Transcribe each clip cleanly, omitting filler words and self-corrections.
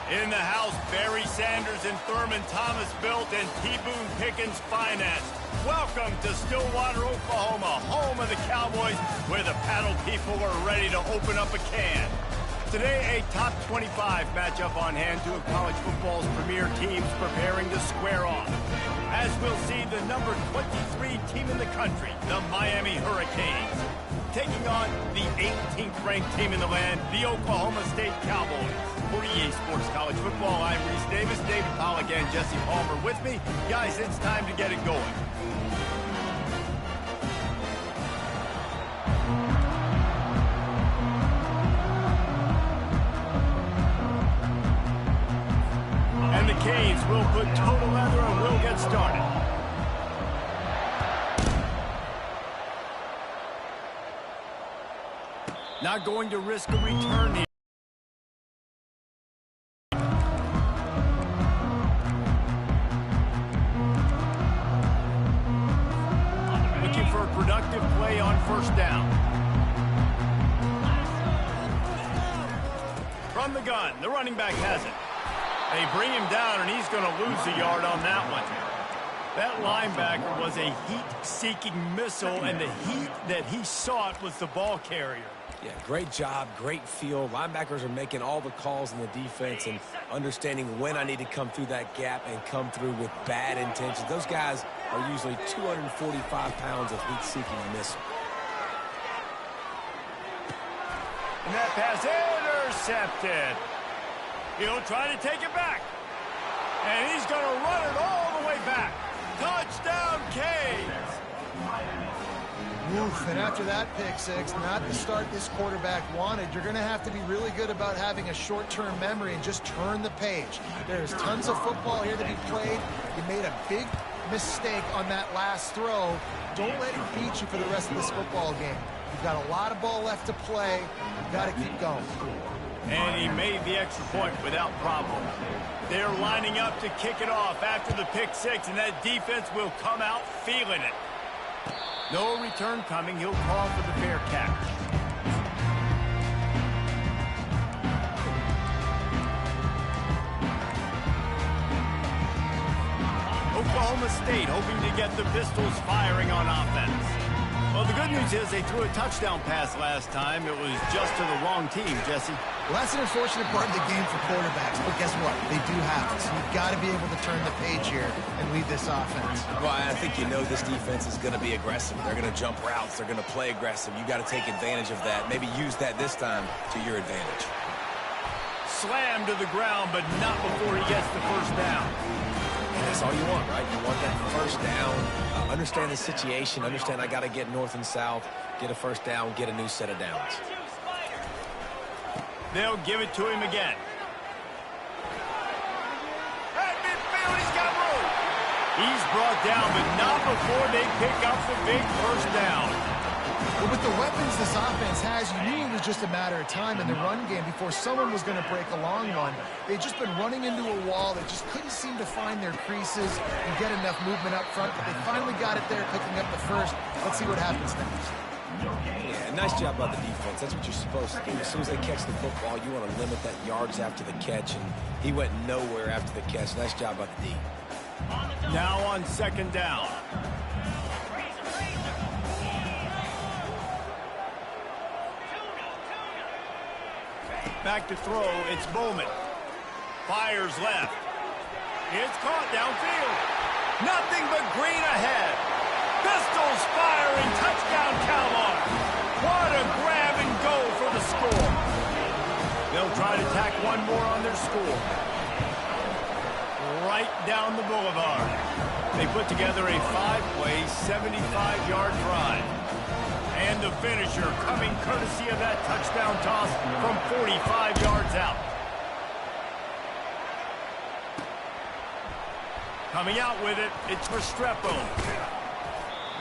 In the house, Barry Sanders and Thurman Thomas built and T. Boone Pickens financed. Welcome to Stillwater, Oklahoma, home of the Cowboys, where the paddle people are ready to open up a can. Today, a top 25 matchup on hand, two of college football's premier teams preparing to square off. As we'll see, the number 23 team in the country, the Miami Hurricanes, taking on the 18th ranked team in the land, the Oklahoma State Cowboys. For EA Sports College Football, I'm Reese Davis, David Pollack, and Jesse Palmer with me. Guys, it's time to get it going. And the Canes will put total leather and we'll get started. Not going to risk a return here. Looking for a productive play on first down. From the gun, the running back has it. They bring him down, and he's going to lose a yard on that one. That linebacker was a heat-seeking missile, and the heat that he sought was the ball carrier. Yeah, great job, great feel. Linebackers are making all the calls in the defense and understanding when I need to come through that gap and come through with bad intentions. Those guys are usually 245 pounds of heat-seeking missile. And that pass intercepted. He'll try to take it back. And he's going to run it all the way back. Touchdown, Canes. Oof, and after that pick six, not the start this quarterback wanted. You're going to have to be really good about having a short-term memory and just turn the page. There's tons of football here to be played. You made a big mistake on that last throw. Don't let it beat you for the rest of this football game. You've got a lot of ball left to play. You've got to keep going. And he made the extra point without problem. They're lining up to kick it off after the pick six, and that defense will come out feeling it. No return coming. He'll call for the fair catch. Oklahoma State hoping to get the Pistols firing on offense. Well, the good news is they threw a touchdown pass last time. It was just to the wrong team, Jesse. Well, that's an unfortunate part of the game for quarterbacks, but guess what? They do have it. So you've got to be able to turn the page here and lead this offense. Well, I think you know this defense is going to be aggressive. They're going to jump routes. They're going to play aggressive. You got to take advantage of that. Maybe use that this time to your advantage. Slammed to the ground, but not before he gets the first down. And that's all you want, right? You want that first down. Understand the situation. Understand I got to get north and south, get a first down, get a new set of downs. They'll give it to him again. At midfield, he's got room. He's brought down, but not before they pick up the big first down. But with the weapons this offense has, you knew it was just a matter of time in the run game before someone was going to break a long one. They'd just been running into a wall. They just couldn't seem to find their creases and get enough movement up front, but they finally got it there, picking up the first. Let's see what happens next. Yeah, nice job by the defense. That's what you're supposed to do. As soon as they catch the football, you want to limit that yards after the catch, and he went nowhere after the catch. Nice job by the D. Now on second down. Back to throw, it's Bowman. Fires left. It's caught downfield. Nothing but green ahead. Pistols firing, touchdown Cowboys. What a grab and go for the score. They'll try to tack one more on their score. Right down the boulevard. They put together a 5-play, 75-yard drive. And the finisher coming courtesy of that touchdown toss from 45 yards out. Coming out with it, it's Restrepo.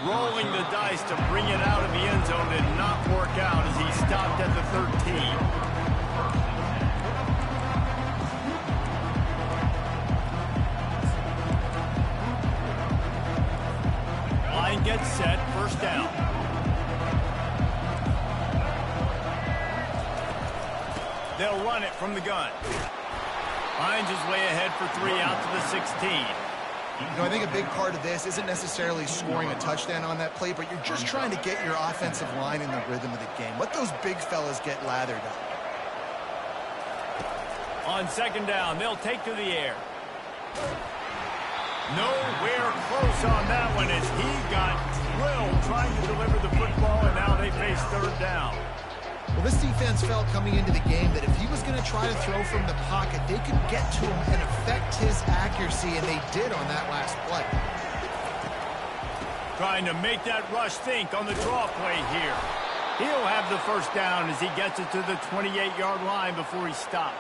Rolling the dice to bring it out of the end zone did not work out as he stopped at the 13. Line gets set, first down. They'll run it from the gun. Finds his way ahead for 3 out to the 16. You know, I think a big part of this isn't necessarily scoring a touchdown on that play, but you're just trying to get your offensive line in the rhythm of the game. Let those big fellas get lathered up. On second down, they'll take to the air. Nowhere close on that one as he got drilled trying to deliver the football, and now they face third down. Well, this defense felt coming into the game that if he was going to try to throw from the pocket, they could get to him and affect his accuracy, and they did on that last play. Trying to make that rush think on the draw play here. He'll have the first down as he gets it to the 28-yard line before he stopped.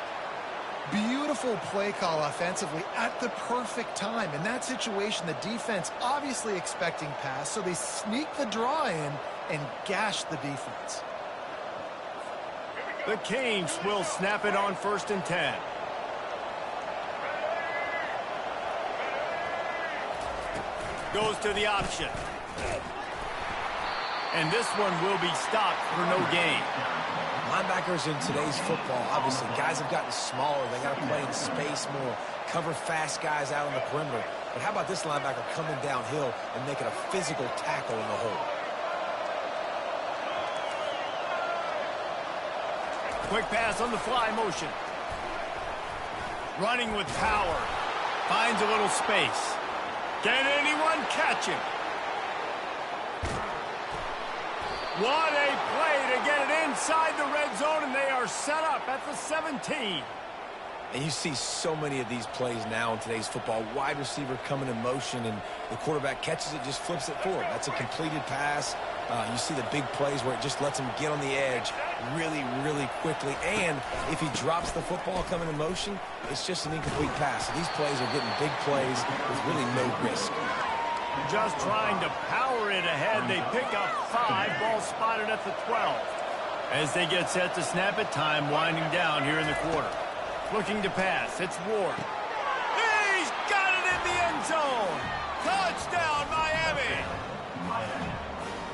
Beautiful play call offensively at the perfect time. In that situation, the defense obviously expecting pass, so they sneak the draw in and gash the defense. The Canes will snap it on 1st and 10. Goes to the option. And this one will be stopped for no gain. Linebackers in today's football, obviously, guys have gotten smaller. They got to play in space more, cover fast guys out on the perimeter. But how about this linebacker coming downhill and making a physical tackle in the hole? Quick pass on the fly motion. Running with power. Finds a little space. Can anyone catch him? What a play to get it inside the red zone, and they are set up at the 17. And you see so many of these plays now in today's football. Wide receiver coming in motion, and the quarterback catches it, just flips it forward. That's a completed pass. You see the big plays where it just lets him get on the edge really, really quickly. And if he drops the football coming in motion, it's just an incomplete pass. So these plays are getting big plays with really no risk. Just trying to power it ahead. They pick up 5. Ball spotted at the 12. As they get set to snap it, time winding down here in the quarter. Looking to pass. It's Ward. He's got it in the end zone. Touchdown, Miami.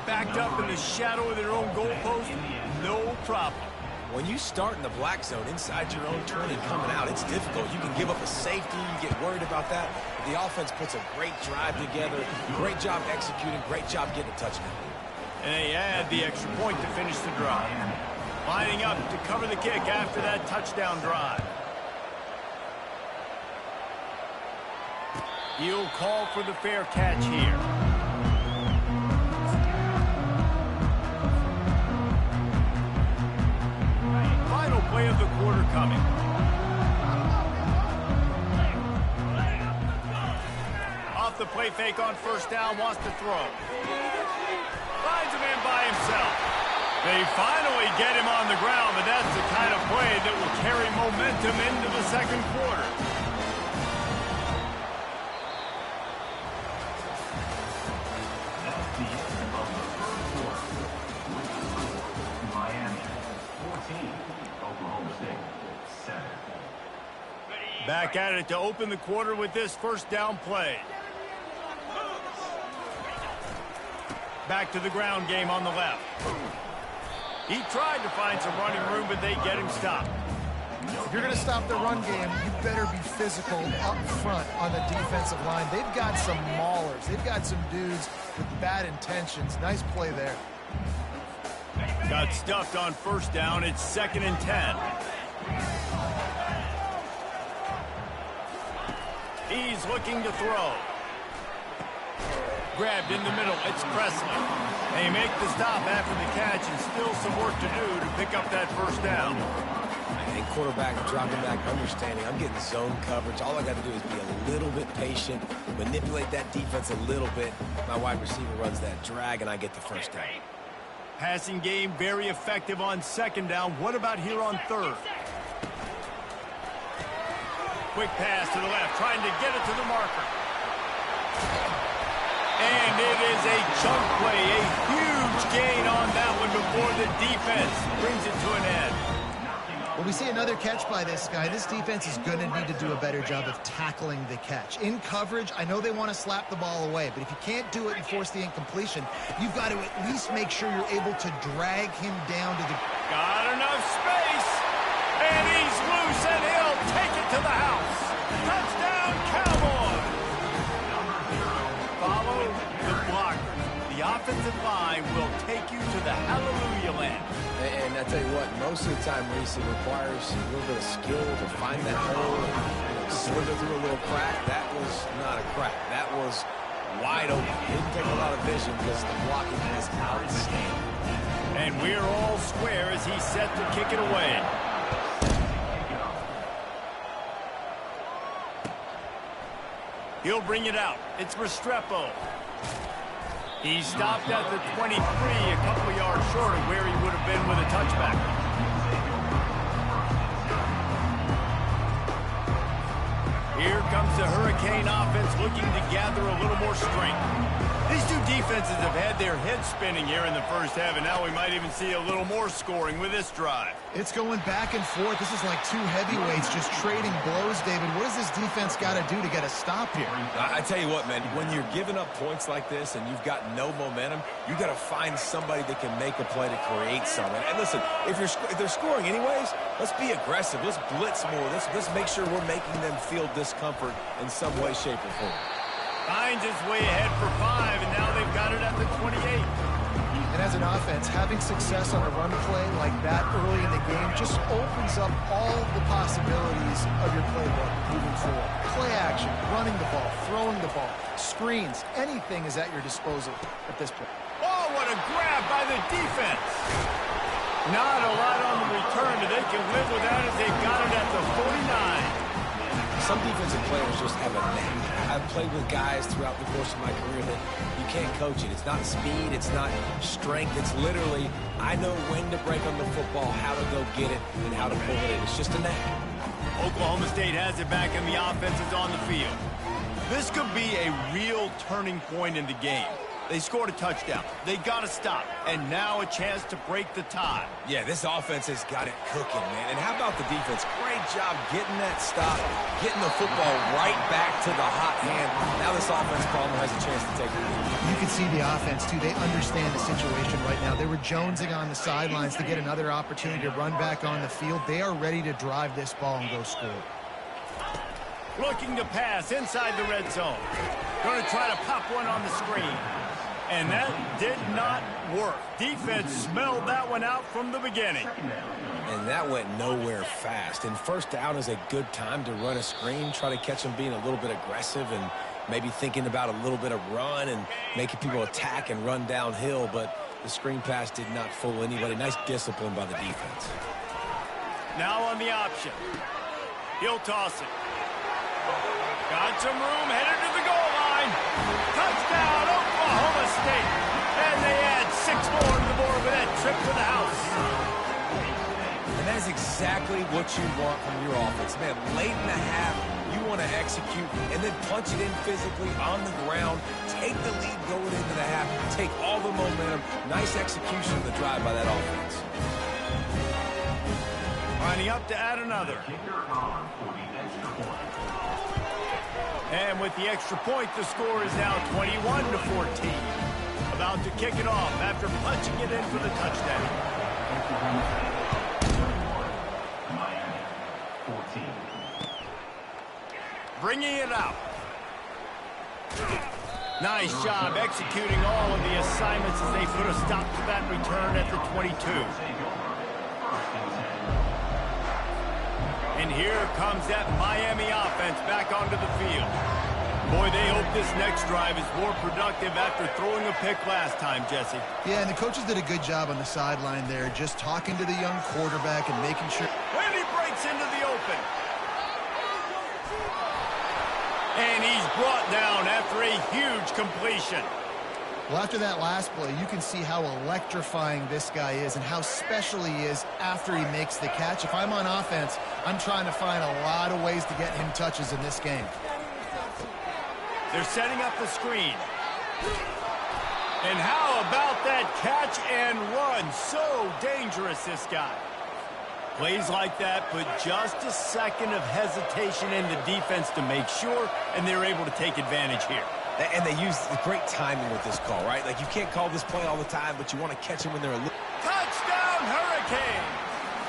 Backed up in the shadow of their own goalpost. No problem. When you start in the black zone inside your own 20 coming out, it's difficult. You can give up a safety. You get worried about that. The offense puts a great drive together. Great job executing. Great job getting a touchdown. And they add the extra point to finish the drive. Lining up to cover the kick after that touchdown drive. He'll call for the fair catch here. Final play of the quarter coming. Off the play fake on first down, wants to throw. Finds him in by himself. They finally get him on the ground, but that's the kind of play that will carry momentum into the second quarter. Back at it to open the quarter with this first down play. Back to the ground game on the left. He tried to find some running room, but they get him stopped. If you're going to stop the run game, you better be physical up front on the defensive line. They've got some maulers. They've got some dudes with bad intentions. Nice play there. Got stuffed on first down. It's 2nd and 10. He's looking to throw. Grabbed in the middle. It's Presley. They make the stop after the catch and still some work to do to pick up that first down. And quarterback dropping back, understanding I'm getting zone coverage. All I got to do is be a little bit patient, manipulate that defense a little bit. My wide receiver runs that drag, and I get the first down. Passing game very effective on second down. What about here on third? Quick pass to the left, trying to get it to the marker. And it is a chunk play, a huge gain on that one before the defense brings it to an end. Well, we see another catch by this guy. This defense is going to need to do a better job of tackling the catch. In coverage, I know they want to slap the ball away, but if you can't do it and force the incompletion, you've got to at least make sure you're able to drag him down to the... Got enough space, And he's loose, and he'll take it to the house. Touchdown, Cowboys! Follow the blocker. The offensive line will take you to the hallelujah land. And I tell you what, most of the time, Reese, it requires a little bit of skill to find that hole and slither through a little crack. That was not a crack. That was wide open. Didn't take a lot of vision because the blocking was outstanding. And we're all square as he's set to kick it away. He'll bring it out. It's Restrepo. He stopped at the 23, a couple of yards short of where he would have been with a touchback. Here comes the Hurricane offense looking to gather a little more strength. These two defenses have had their heads spinning here in the first half, and now we might even see a little more scoring with this drive. It's going back and forth. This is like two heavyweights just trading blows, David. What does this defense got to do to get a stop here? I tell you what, man, when you're giving up points like this and you've got no momentum, you got to find somebody that can make a play to create something. And listen, if they're scoring anyways, let's be aggressive. Let's blitz more. Let's make sure we're making them feel discomfort in some way, shape, or form. Finds his way ahead for 5, and now they've got it at the 28. And as an offense, having success on a run play like that early in the game just opens up all the possibilities of your playbook moving forward. Play action, running the ball, throwing the ball, screens, anything is at your disposal at this point. Oh, what a grab by the defense. Not a lot on the return, but they can live with that as they've got it at the 49. Some defensive players just have a knack. I've played with guys throughout the course of my career that you can't coach it. It's not speed. It's not strength. It's literally, I know when to break on the football, how to go get it, and how to pull it in. It's just a knack. Oklahoma State has it back, and the offense is on the field. This could be a real turning point in the game. They scored a touchdown. They got to stop. And now a chance to break the tie. Yeah, this offense has got it cooking, man. And how about the defense? Great job getting that stop, getting the football right back to the hot hand. Now this offense probably has a chance to take the lead. You can see the offense, too. They understand the situation right now. They were jonesing on the sidelines to get another opportunity to run back on the field. They are ready to drive this ball and go score. Looking to pass inside the red zone. Going to try to pop one on the screen. And that did not work. Defense smelled that one out from the beginning. And that went nowhere fast. And first down is a good time to run a screen, try to catch them being a little bit aggressive and maybe thinking about a little bit of run and making people attack and run downhill. But the screen pass did not fool anybody. Nice discipline by the defense. Now on the option. He'll toss it. Got some room, headed to the goal line. Touchdown, Oklahoma State. And they add 6 more to the board with that trip to the house. And that is exactly what you want from your offense. Man, late in the half, you want to execute and then punch it in physically on the ground. Take the lead going into the half. Take all the momentum. Nice execution of the drive by that offense. Lining up to add another. And with the extra point, the score is now 21-14. About to kick it off after punching it in for the touchdown. Bringing it out. Nice job executing all of the assignments as they put a stop to that return at the 22. And here comes that Miami offense back onto the field. Boy, they hope this next drive is more productive after throwing a pick last time, Jesse. Yeah, and the coaches did a good job on the sideline there, just talking to the young quarterback and making sure. And he breaks into the open. And he's brought down after a huge completion. Well, after that last play, you can see how electrifying this guy is and how special he is after he makes the catch. If I'm on offense, I'm trying to find a lot of ways to get him touches in this game. They're setting up the screen. And how about that catch and run? So dangerous, this guy. Plays like that put just a second of hesitation in the defense to make sure, and they're able to take advantage here. And they use the great timing with this call, right? Like, you can't call this play all the time, but you want to catch them when they're a little... Touchdown, Hurricane!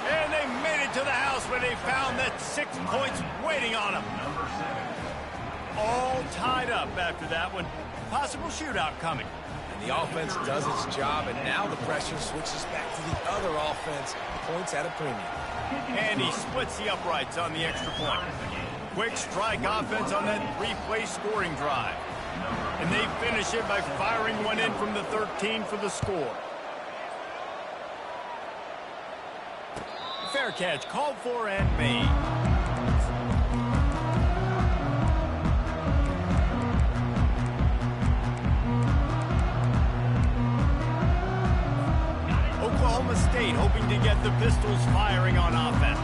And they made it to the house where they found that 6 points waiting on them. All tied up after that one. Possible shootout coming. And the offense does its job, and now the pressure switches back to the other offense. Points at a premium. And he splits the uprights on the extra point. Quick strike offense on that 3-play scoring drive. And they finish it by firing one in from the 13 for the score. Fair catch called for and made. Oklahoma State hoping to get the Pistols firing on offense.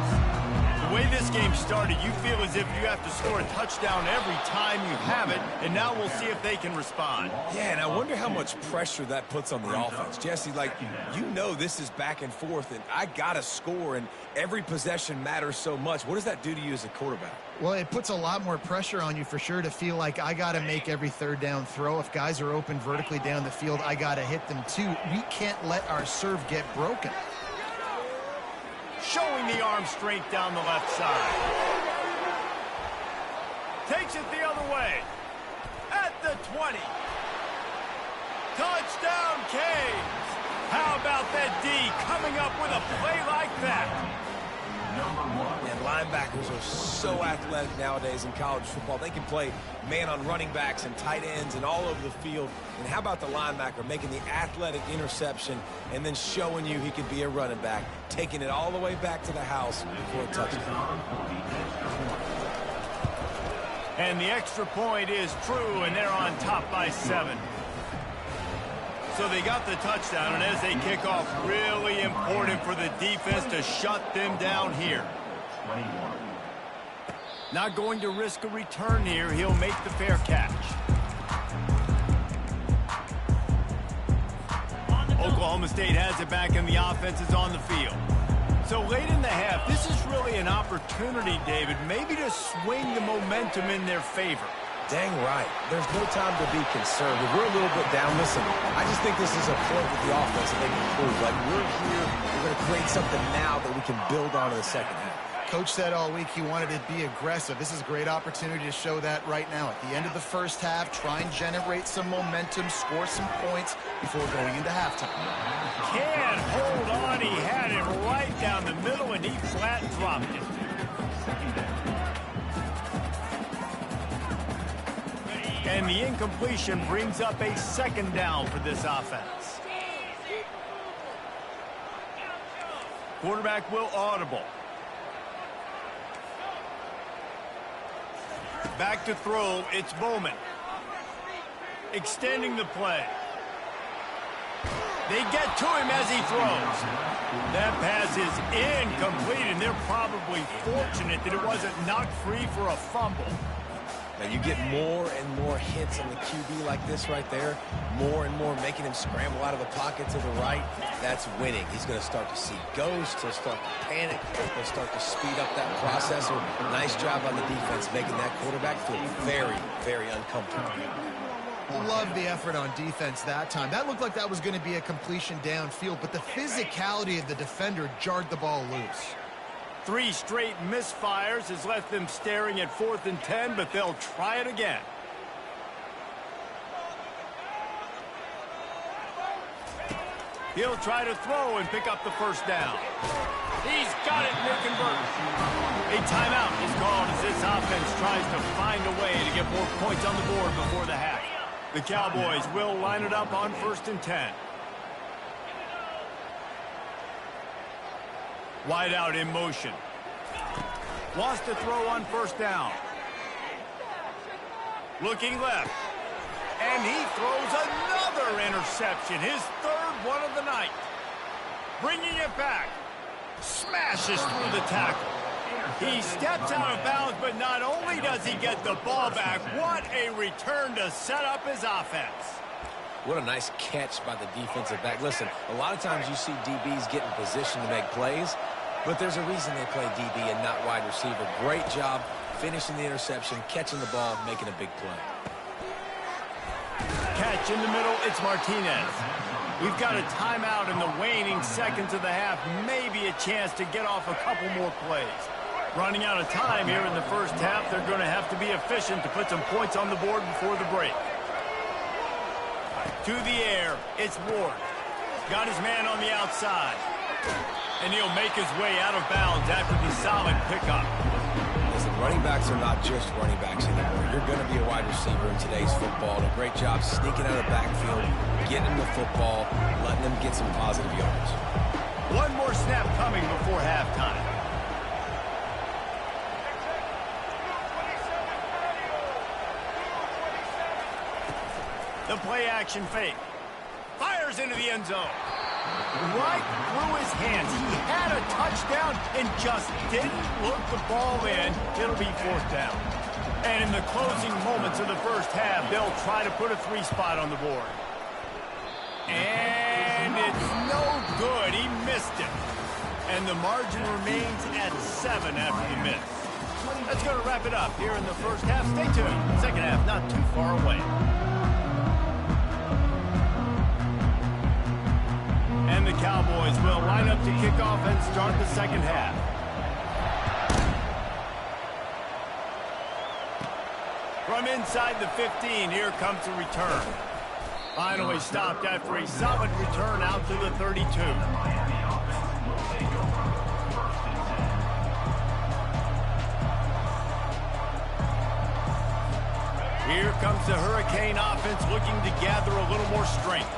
The way this game started, you feel as if you have to score a touchdown every time you have it, and now we'll see if they can respond. Yeah, and I wonder how much pressure that puts on the offense. Jesse, like, you know this is back and forth, and I got to score, and every possession matters so much. What does that do to you as a quarterback? Well, it puts a lot more pressure on you for sure to feel like I got to make every third down throw. If guys are open vertically down the field, I got to hit them too. We can't let our serve get broken. Showing the arm strength down the left side. Takes it the other way. At the 20. Touchdown, Canes. How about that D coming up with a play like that? And linebackers are so athletic nowadays in college football. They can play man on running backs and tight ends and all over the field. And how about the linebacker making the athletic interception and then showing you he could be a running back, taking it all the way back to the house for a touchdown. And the extra point is true, and they're on top by 7. So they got the touchdown, and as they kick off, really important for the defense to shut them down here. Not going to risk a return here. He'll make the fair catch. Oklahoma State has it back, and the offense is on the field. So late in the half, this is really an opportunity, David, maybe to swing the momentum in their favor. Dang right. There's no time to be conservative. We're a little bit down. Listen, I just think this is a point with the offense that they can prove. Like, we're here, we're going to create something now that we can build on in the second half. Coach said all week he wanted to be aggressive. This is a great opportunity to show that right now. At the end of the first half, try and generate some momentum, score some points before going into halftime. Can't hold on. He had it right down the middle, and he flat dropped it. And the incompletion brings up a second down for this offense. Quarterback will audible. Back to throw, it's Bowman. Extending the play. They get to him as he throws. That pass is incomplete, and they're probably fortunate that it wasn't knocked free for a fumble. Now, you get more and more hits on the QB like this right there, more and more making him scramble out of the pocket to the right. That's winning. He's going to start to see ghosts. He'll start to panic. He'll start to speed up that process. Nice job on the defense making that quarterback feel very, very uncomfortable. Love the effort on defense that time. That looked like that was going to be a completion downfield, but the physicality of the defender jarred the ball loose. 3 straight misfires has left them staring at 4th and 10, but they'll try it again. He'll try to throw and pick up the first down. He's got it, and they convert. A timeout is called as this offense tries to find a way to get more points on the board before the half. The Cowboys will line it up on 1st and 10. Wide out in motion. Wants to throw on 1st down. Looking left. And he throws another interception. His 3rd one of the night. Bringing it back. Smashes through the tackle. He steps out of bounds, but not only does he get the ball back, what a return to set up his offense. What a nice catch by the defensive back. Listen, a lot of times you see DBs get in position to make plays, but there's a reason they play DB and not wide receiver. Great job finishing the interception, catching the ball, making a big play. Catch in the middle, it's Martinez. We've got a timeout in the waning seconds of the half. Maybe a chance to get off a couple more plays. Running out of time here in the first half. They're going to have to be efficient to put some points on the board before the break. To the air, it's Ward. Got his man on the outside. And he'll make his way out of bounds after the solid pickup. Listen, running backs are not just running backs anymore. You're going to be a wide receiver in today's football. And a great job sneaking out of the backfield, getting the football, letting them get some positive yards. One more snap coming before halftime. The play-action fake. Fires into the end zone. Right through his hands. He had a touchdown and just didn't look the ball in. It'll be fourth down. And in the closing moments of the first half, they'll try to put a 3-spot on the board. And it's no good. He missed it. And the margin remains at 7 after the miss. That's going to wrap it up here in the first half. Stay tuned. Second half not too far away. And the Cowboys will line up to kick off and start the second half. From inside the 15, here comes the return. Finally stopped after a solid return out to the 32. Here comes the Hurricane offense looking to gather a little more strength.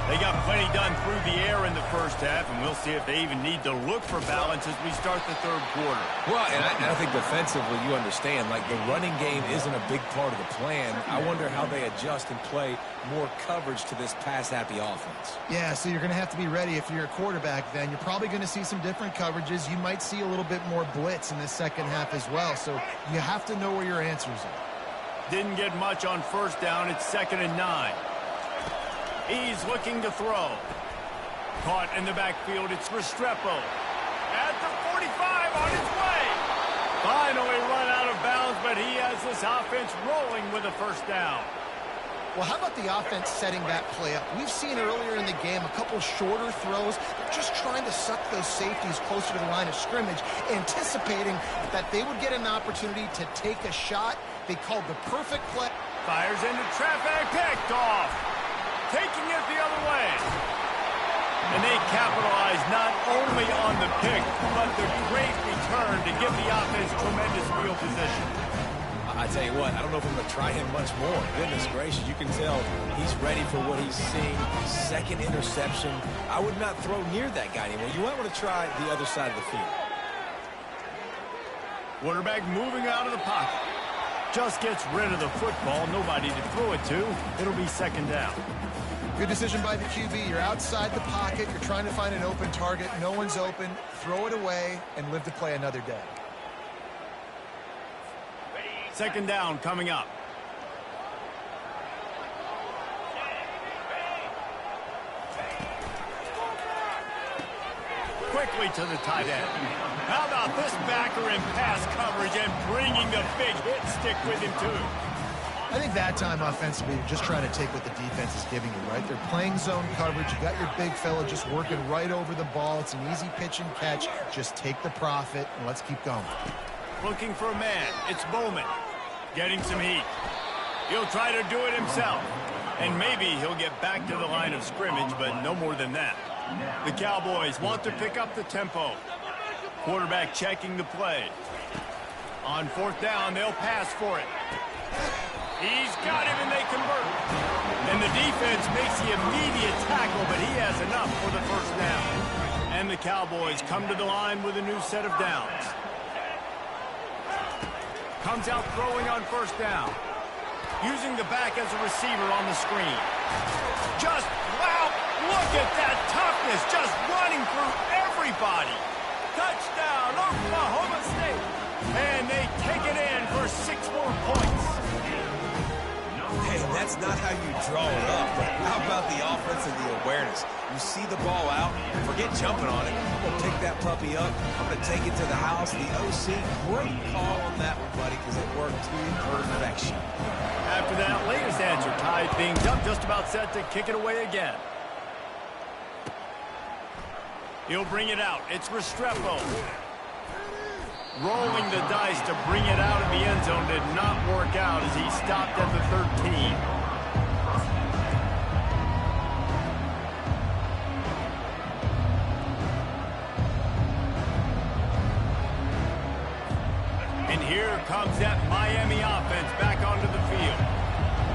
They got plenty done through the air in the first half, and we'll see if they even need to look for balance as we start the third quarter. Well, and I think defensively, you understand, like the running game isn't a big part of the plan. I wonder how they adjust and play more coverage to this pass-happy offense. Yeah, so you're going to have to be ready if you're a quarterback then. You're probably going to see some different coverages. You might see a little bit more blitz in the second half as well, so you have to know where your answers are. Didn't get much on first down. It's 2nd and 9. He's looking to throw. Caught in the backfield. It's Restrepo. At the 45 on his way. Finally run out of bounds, but he has this offense rolling with a first down. Well, how about the offense setting that play up? We've seen earlier in the game a couple shorter throws. They're just trying to suck those safeties closer to the line of scrimmage, anticipating that they would get an opportunity to take a shot. They called the perfect play. Fires into traffic, picked off. Taking it the other way. And they capitalize not only on the pick, but the great return to give the offense tremendous field position. I tell you what, I don't know if I'm going to try him much more. Goodness gracious, you can tell he's ready for what he's seeing. Second interception. I would not throw near that guy anymore. You might want to try the other side of the field. Quarterback moving out of the pocket. Just gets rid of the football. Nobody to throw it to. It'll be 2nd down. Good decision by the QB. You're outside the pocket. You're trying to find an open target. No one's open. Throw it away and live to play another day. 2nd down coming up. Quickly to the tight end. How about this backer in pass coverage and bringing the big hit stick with him too? I think that time offensively, you're just trying to take what the defense is giving you, right? They're playing zone coverage. You got your big fella just working right over the ball. It's an easy pitch and catch. Just take the profit and let's keep going. Looking for a man. It's Bowman. Getting some heat. He'll try to do it himself. And maybe he'll get back to the line of scrimmage, but no more than that. The Cowboys want to pick up the tempo. Quarterback checking the play. On 4th down, they'll pass for it. He's got him, and they convert. And the defense makes the immediate tackle, but he has enough for the first down. And the Cowboys come to the line with a new set of downs. Comes out throwing on 1st down. Using the back as a receiver on the screen. Just, wow, look at that toughness. Just running through everybody. Touchdown, Oklahoma State. And they take it in for 6 more points. Hey, that's not how you draw it up, but how about the offense and the awareness? You see the ball out, forget jumping on it. I'm going to pick that puppy up. I'm going to take it to the house. The OC, great call on that one, buddy, because it worked to perfection. After that latest answer, tied things up, just about set to kick it away again. He'll bring it out. It's Restrepo. Rolling the dice to bring it out of the end zone did not work out as he stopped at the 13. And here comes that Miami offense back onto the field.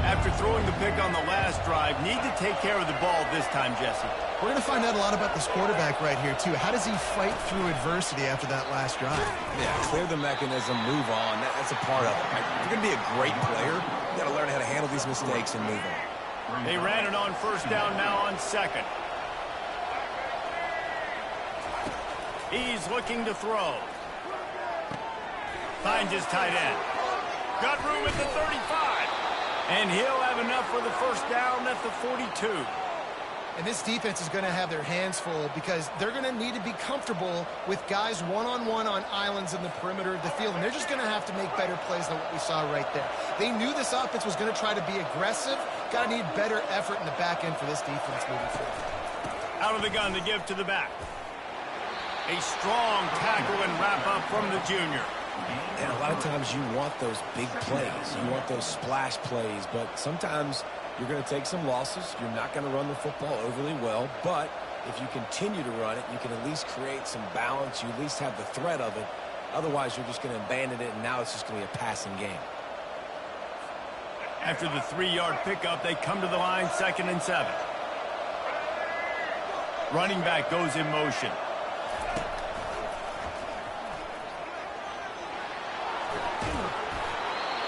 After throwing the pick on the last drive, need to take care of the ball this time, Jesse. We're going to find out a lot about this quarterback right here, too. How does he fight through adversity after that last drive? Yeah, clear the mechanism, move on. That's a part of it. Right? If you're going to be a great player, you got to learn how to handle these mistakes and move on. They ran it on first down, now on second. He's looking to throw. Finds his tight end. Got room at the 35. And he'll have enough for the first down at the 42. And this defense is going to have their hands full because they're going to need to be comfortable with guys one-on-one on islands in the perimeter of the field. And they're just going to have to make better plays than what we saw right there. They knew this offense was going to try to be aggressive. Got to need better effort in the back end for this defense moving forward. Out of the gun to give to the back. A strong tackle and wrap-up from the junior. And a lot of times you want those big plays. You want those splash plays. But sometimes you're going to take some losses. You're not going to run the football overly well. But if you continue to run it, you can at least create some balance. You at least have the threat of it. Otherwise, you're just going to abandon it, and now it's just going to be a passing game. After the 3-yard pickup, they come to the line, 2nd and 7. Running back goes in motion.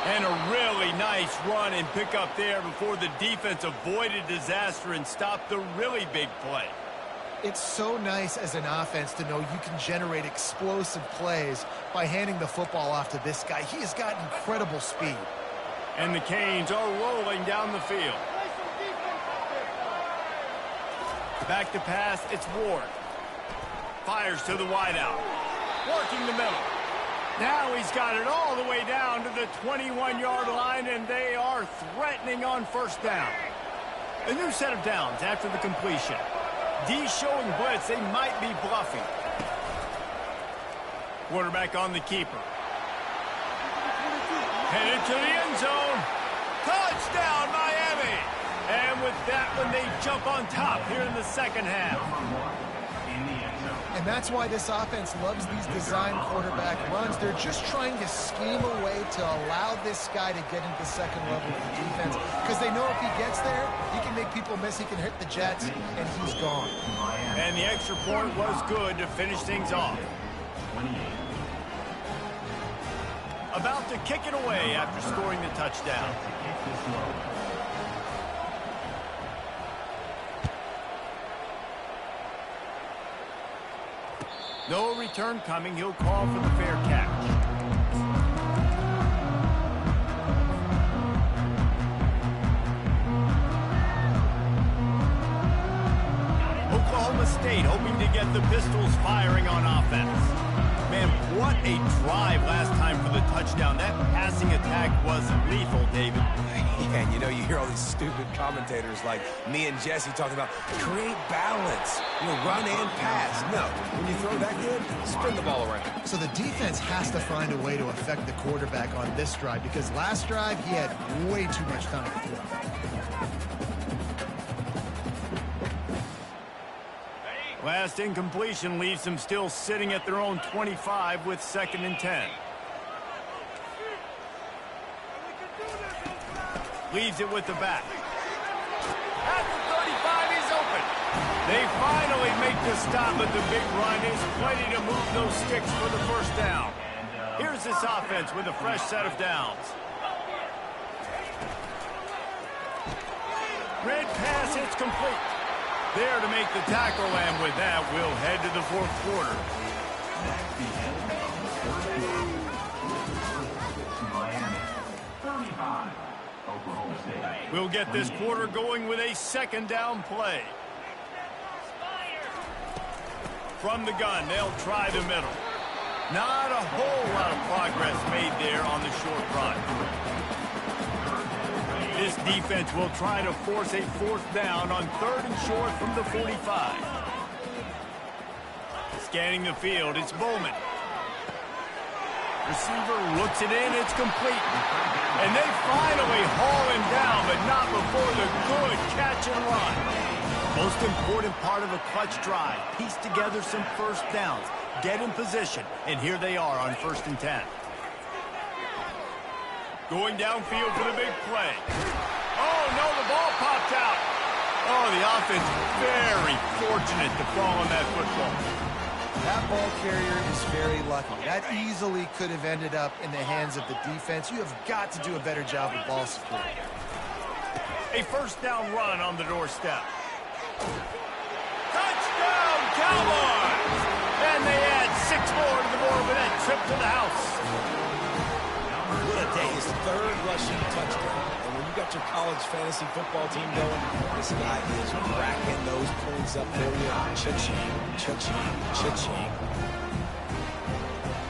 And a really nice run and pick up there before the defense avoided disaster and stopped the really big play. It's so nice as an offense to know you can generate explosive plays by handing the football off to this guy. He has got incredible speed. And the Canes are rolling down the field. Back to pass, it's Ward. Fires to the wideout. Working the middle. Now he's got it all the way down to the 21-yard line, and they are threatening on first down. A new set of downs after the completion. D showing blitz. They might be bluffing. Quarterback on the keeper. Headed to the end zone. Touchdown, Miami! And with that one, they jump on top here in the second half. And that's why this offense loves these design quarterback runs. They're just trying to scheme a way to allow this guy to get into the second level of the defense because they know if he gets there, he can make people miss, he can hit the Jets, and he's gone. And the extra point was good to finish things off. About to kick it away after scoring the touchdown. No return coming. He'll call for the fair catch. Oklahoma State hoping to get the Pistols firing on offense. Man, what a drive last time for the touchdown. That passing attack was lethal, David. Yeah, and you hear all these stupid commentators like me and Jesse talking about create balance, run and pass. No, when you throw that good, spin the ball around. So the defense has to find a way to affect the quarterback on this drive because last drive he had way too much time to throw. Last incompletion leaves them still sitting at their own 25 with 2nd and 10. Leaves it with the back. At the 35, he's open. They finally make the stop, but the big run is plenty to move those sticks for the first down. Here's this offense with a fresh set of downs. Red pass, it's complete. There to make the tackle, and with that, we'll head to the fourth quarter. We'll get this quarter going with a 2nd down play. From the gun, they'll try the middle. Not a whole lot of progress made there on the short run. This defense will try to force a 4th down on 3rd and short from the 45. Scanning the field, it's Bowman. Receiver looks it in, it's complete. And they finally haul him down, but not before the good catch and run. Most important part of a clutch drive, piece together some first downs, get in position, and here they are on 1st and 10. Going downfield for the big play. Oh, no, the ball popped out. Oh, the offense very fortunate to fall on that football. That ball carrier is very lucky. That easily could have ended up in the hands of the defense. You have got to do a better job of ball security. A first down run on the doorstep. Touchdown, Cowboys! And they add 6 more to the board with that trip to the house. What a day. His 3rd rushing touchdown. And when you got your college fantasy football team going, this guy is racking those points up for you. Cha-ching, cha-ching, cha-ching.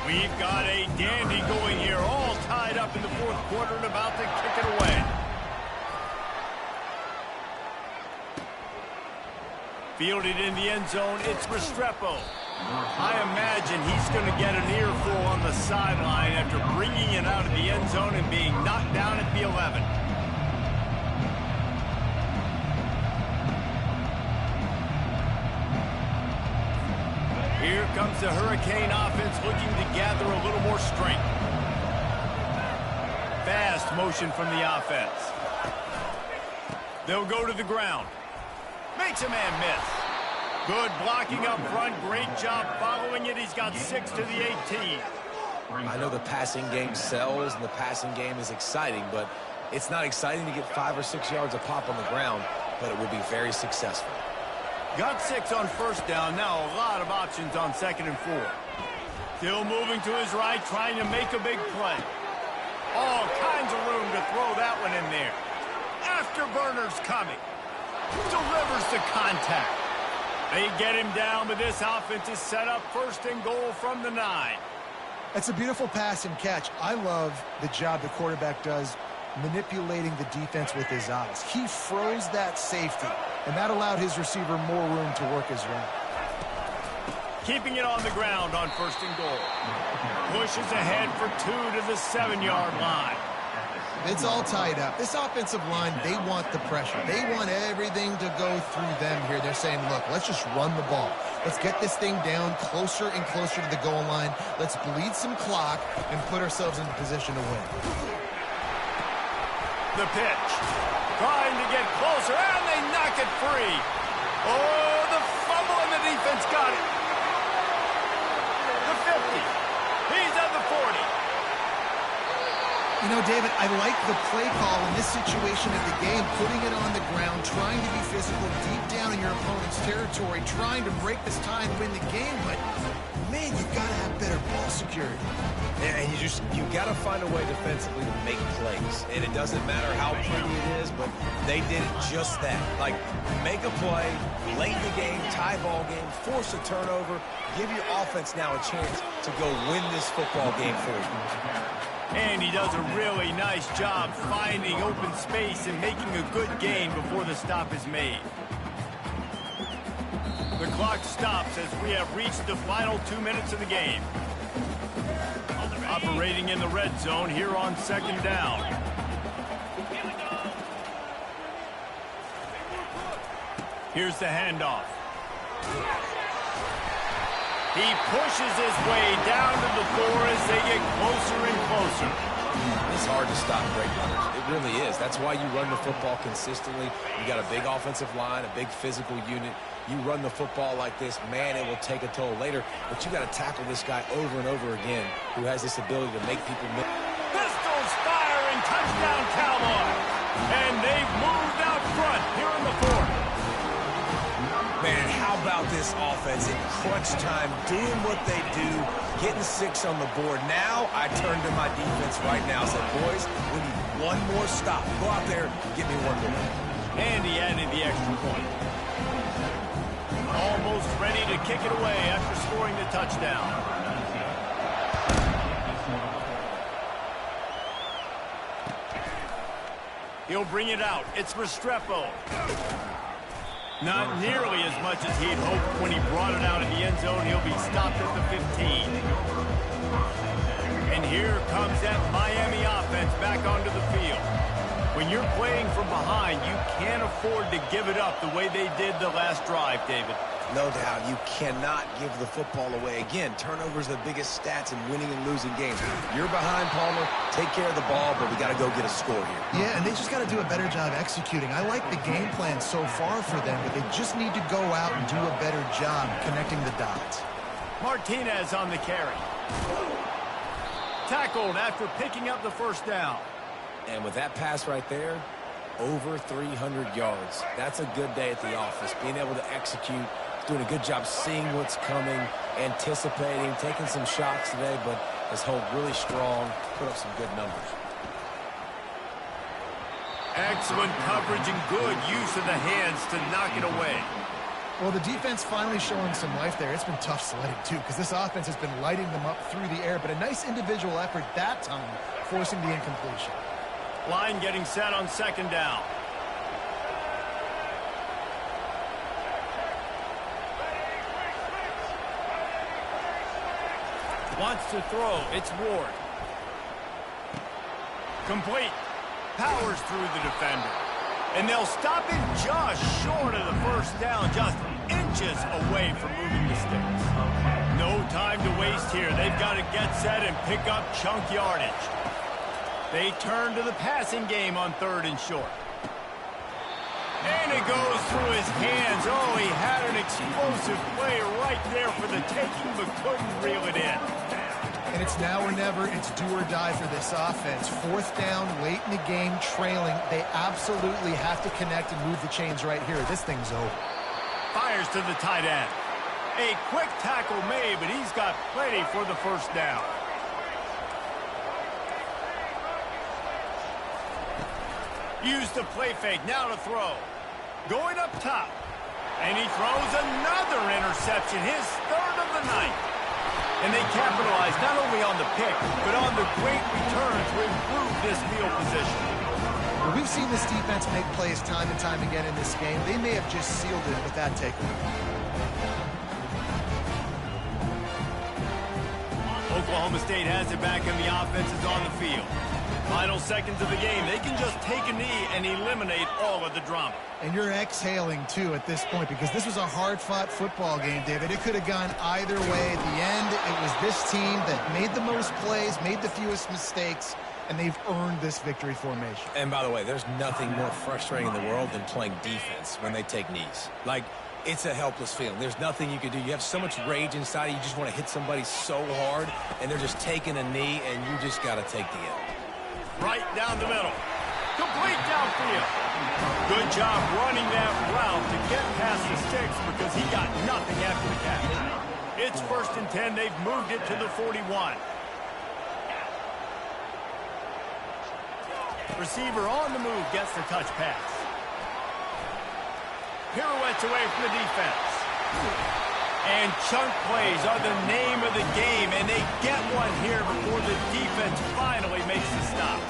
We've got a dandy going here, all tied up in the 4th quarter and about to kick it away. Fielded in the end zone, it's Restrepo. I imagine he's going to get an earful on the sideline after bringing it out of the end zone and being knocked down at the 11. Here comes the Hurricane offense looking to gather a little more strength. Fast motion from the offense. They'll go to the ground. Makes a man miss. Good blocking up front. Great job following it. He's got 6 to the 18. I know the passing game sells and the passing game is exciting, but it's not exciting to get 5 or 6 yards a pop on the ground, but it will be very successful. Got 6 on 1st down. Now a lot of options on 2nd and 4. Still moving to his right, trying to make a big play. All kinds of room to throw that one in there. Afterburners coming. Delivers the contact. They get him down, but this offense is set up 1st and goal from the 9. That's a beautiful pass and catch. I love the job the quarterback does manipulating the defense with his eyes. He froze that safety, and that allowed his receiver more room to work his route. Keeping it on the ground on 1st and goal. Pushes ahead for 2 to the 7-yard line. It's all tied up. This offensive line, they want the pressure. They want everything to go through them here. They're saying, look, let's just run the ball. Let's get this thing down closer and closer to the goal line. Let's bleed some clock and put ourselves in a position to win. The pitch. Trying to get closer, and they knock it free. Oh, the fumble, and the defense got it. The 50. He's at the 40. You know, David, I like the play call in this situation of the game, putting it on the ground, trying to be physical deep down in your opponent's territory, trying to break this tie and win the game, but, man, you've got to have better ball security. And you got to find a way defensively to make plays. And it doesn't matter how pretty it is, but they did just that. Like, make a play, late in the game, tie ball game, force a turnover, give your offense now a chance to go win this football game for you. And he does a really nice job finding open space and making a good gain before the stop is made. The clock stops as we have reached the final 2 minutes of the game. Operating in the red zone here on 2nd down. Here's the handoff. He pushes his way down to the 4 as they get closer and closer. It's hard to stop great runners. It really is. That's why you run the football consistently. You got a big offensive line, a big physical unit. You run the football like this, man, it will take a toll later. But you got to tackle this guy over and over again who has this ability to make people miss. Pistols firing, touchdown Cowboys. And they've moved out front here in the 4th. Man, how about this offense in crunch time, doing what they do, getting 6 on the board. Now I turn to my defense right now and said, boys, we need one more stop. Go out there, get me one more. And he added the extra point. Almost ready to kick it away after scoring the touchdown. He'll bring it out. It's Restrepo. Not nearly as much as he'd hoped when he brought it out in the end zone. He'll be stopped at the 15. And here comes that Miami offense back onto the field. When you're playing from behind, you can't afford to give it up the way they did the last drive, David. No doubt, you cannot give the football away. Again, turnovers are the biggest stats in winning and losing games. You're behind, Palmer. Take care of the ball, but we got to go get a score here. Yeah, and they just got to do a better job executing. I like the game plan so far for them, but they just need to go out and do a better job connecting the dots. Martinez on the carry. Tackled after picking up the first down. And with that pass right there, over 300 yards. That's a good day at the office. Being able to execute, doing a good job seeing what's coming, anticipating, taking some shots today, but his hold really strong, put up some good numbers. Excellent coverage and good use of the hands to knock it away. Well, the defense finally showing some life there. It's been tough sledding, too, because this offense has been lighting them up through the air, but a nice individual effort that time, forcing the incompletion. Line getting set on second down. Wants to throw. It's Ward. Complete. Powers through the defender. And they'll stop it just short of the first down, just inches away from moving the sticks. No time to waste here. They've got to get set and pick up chunk yardage. They turn to the passing game on third and short. And it goes through his hands. Oh, he had an explosive play right there for the taking, but couldn't reel it in. And it's now or never. It's do or die for this offense. Fourth down, late in the game, trailing. They absolutely have to connect and move the chains right here. This thing's over. Fires to the tight end. A quick tackle made, but he's got plenty for the first down. Use the play fake, now to throw. Going up top. And he throws another interception, his third of the night. And they capitalize not only on the pick, but on the great return to improve this field position. Well, we've seen this defense make plays time and time again in this game. They may have just sealed it with that takeaway. Oklahoma State has it back and the offense is on the field. Final seconds of the game, they can just take a knee and eliminate all of the drama. And you're exhaling, too, at this point, because this was a hard-fought football game, David. It could have gone either way. At the end, it was this team that made the most plays, made the fewest mistakes, and they've earned this victory formation. And by the way, there's nothing more frustrating in the world than playing defense when they take knees. Like, it's a helpless feeling. There's nothing you can do. You have so much rage inside. You just want to hit somebody so hard, and they're just taking a knee, and you just got to take the L. Right down the middle. Complete downfield. Good job running that route to get past the sticks because he got nothing after the catch. It's 1st and 10. They've moved it to the 41. Receiver on the move gets the touch pass. Pirouettes away from the defense. And chunk plays are the name of the game, and they get one here before the defense finally makes the stop.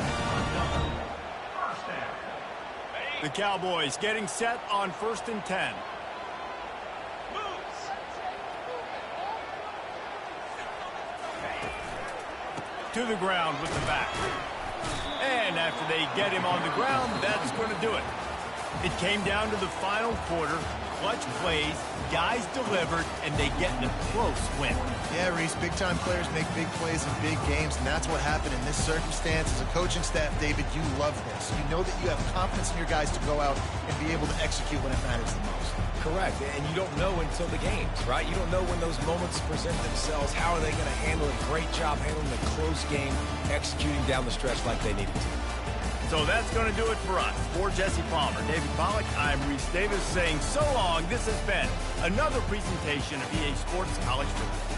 The Cowboys getting set on 1st and 10. To the ground with the back. And after they get him on the ground, that's going to do it. It came down to the final quarter. Clutch plays, guys delivered, and they get a close win. Yeah, Reese, big-time players make big plays in big games, and that's what happened in this circumstance. As a coaching staff, David, you love this. You know that you have confidence in your guys to go out and be able to execute when it matters the most. Correct, and you don't know until the games, right? You don't know when those moments present themselves. How are they going to handle it? Great job handling the close game, executing down the stretch like they needed to. So that's going to do it for us. For Jesse Palmer, David Pollack, I'm Reese Davis saying so long. This has been another presentation of EA Sports College Football.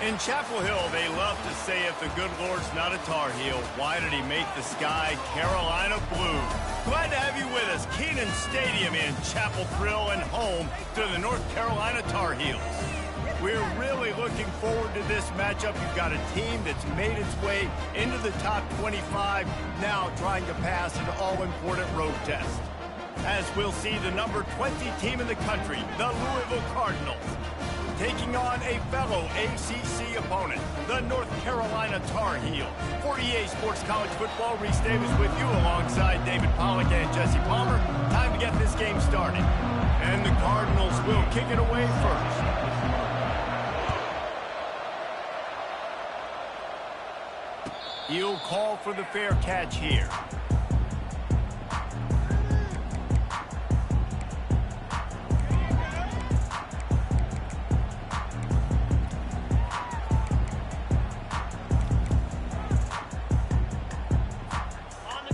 In Chapel Hill, they love to say if the good Lord's not a Tar Heel, why did he make the sky Carolina blue? Glad to have you with us. Kenan Stadium in Chapel Thrill and home to the North Carolina Tar Heels. We're really looking forward to this matchup. You've got a team that's made its way into the top 25, now trying to pass an all-important road test. As we'll see the number 20 team in the country, the Louisville Cardinals, taking on a fellow ACC opponent, the North Carolina Tar Heels. For EA Sports College Football, Reese Davis with you alongside David Pollack and Jesse Palmer. Time to get this game started. And the Cardinals will kick it away first. He'll call for the fair catch here.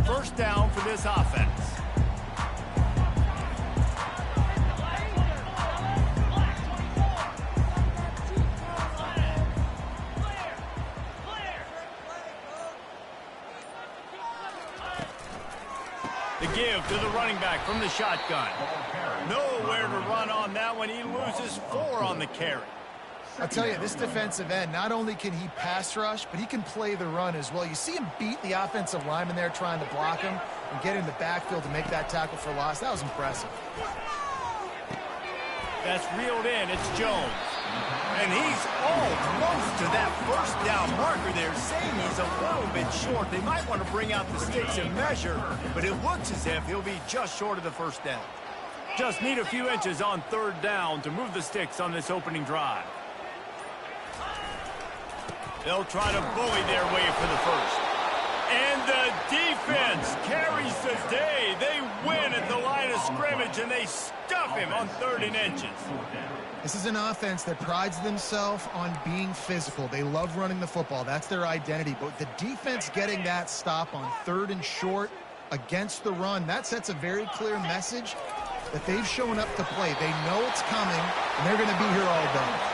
First down for this offense. The give to the running back from the shotgun. Nowhere to run on that one. He loses 4 on the carry. I'll tell you, this defensive end, not only can he pass rush, but he can play the run as well. You see him beat the offensive lineman there trying to block him and get in the backfield to make that tackle for loss. That was impressive. That's reeled in. It's Jones. And he's almost to that first down marker there, saying he's a little bit short. They might want to bring out the sticks and measure, but it looks as if he'll be just short of the first down. Just need a few inches on third down to move the sticks on this opening drive. They'll try to bully their way for the first. And the defense carries the day. They win at the line of scrimmage, and they stuff him on 3rd and inches. This is an offense that prides themselves on being physical. They love running the football. That's their identity. But the defense getting that stop on 3rd and short against the run, that sets a very clear message that they've shown up to play. They know it's coming, and they're going to be here all day.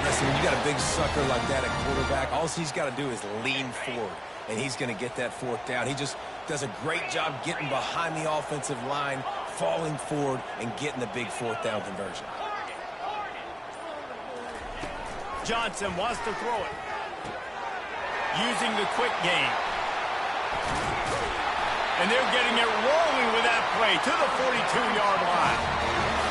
Listen, when you got a big sucker like that at quarterback, all he's got to do is lean forward, and he's going to get that 4th down. He just does a great job getting behind the offensive line, falling forward, and getting the big 4th down conversion. Johnson wants to throw it. Using the quick game. And they're getting it rolling with that play to the 42-yard line.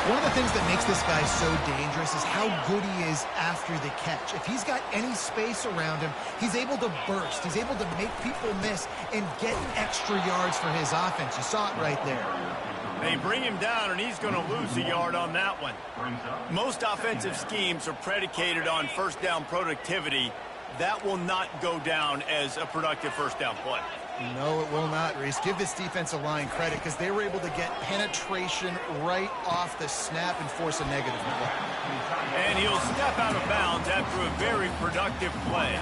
One of the things that makes this guy so dangerous is how good he is after the catch. If he's got any space around him, he's able to burst. He's able to make people miss and get extra yards for his offense. You saw it right there. They bring him down, and he's going to lose a yard on that one. Most offensive schemes are predicated on first down productivity. That will not go down as a productive first down play. No, it will not, Reese. Give this defensive line credit because they were able to get penetration right off the snap and force a negative play. And he'll step out of bounds after a very productive play.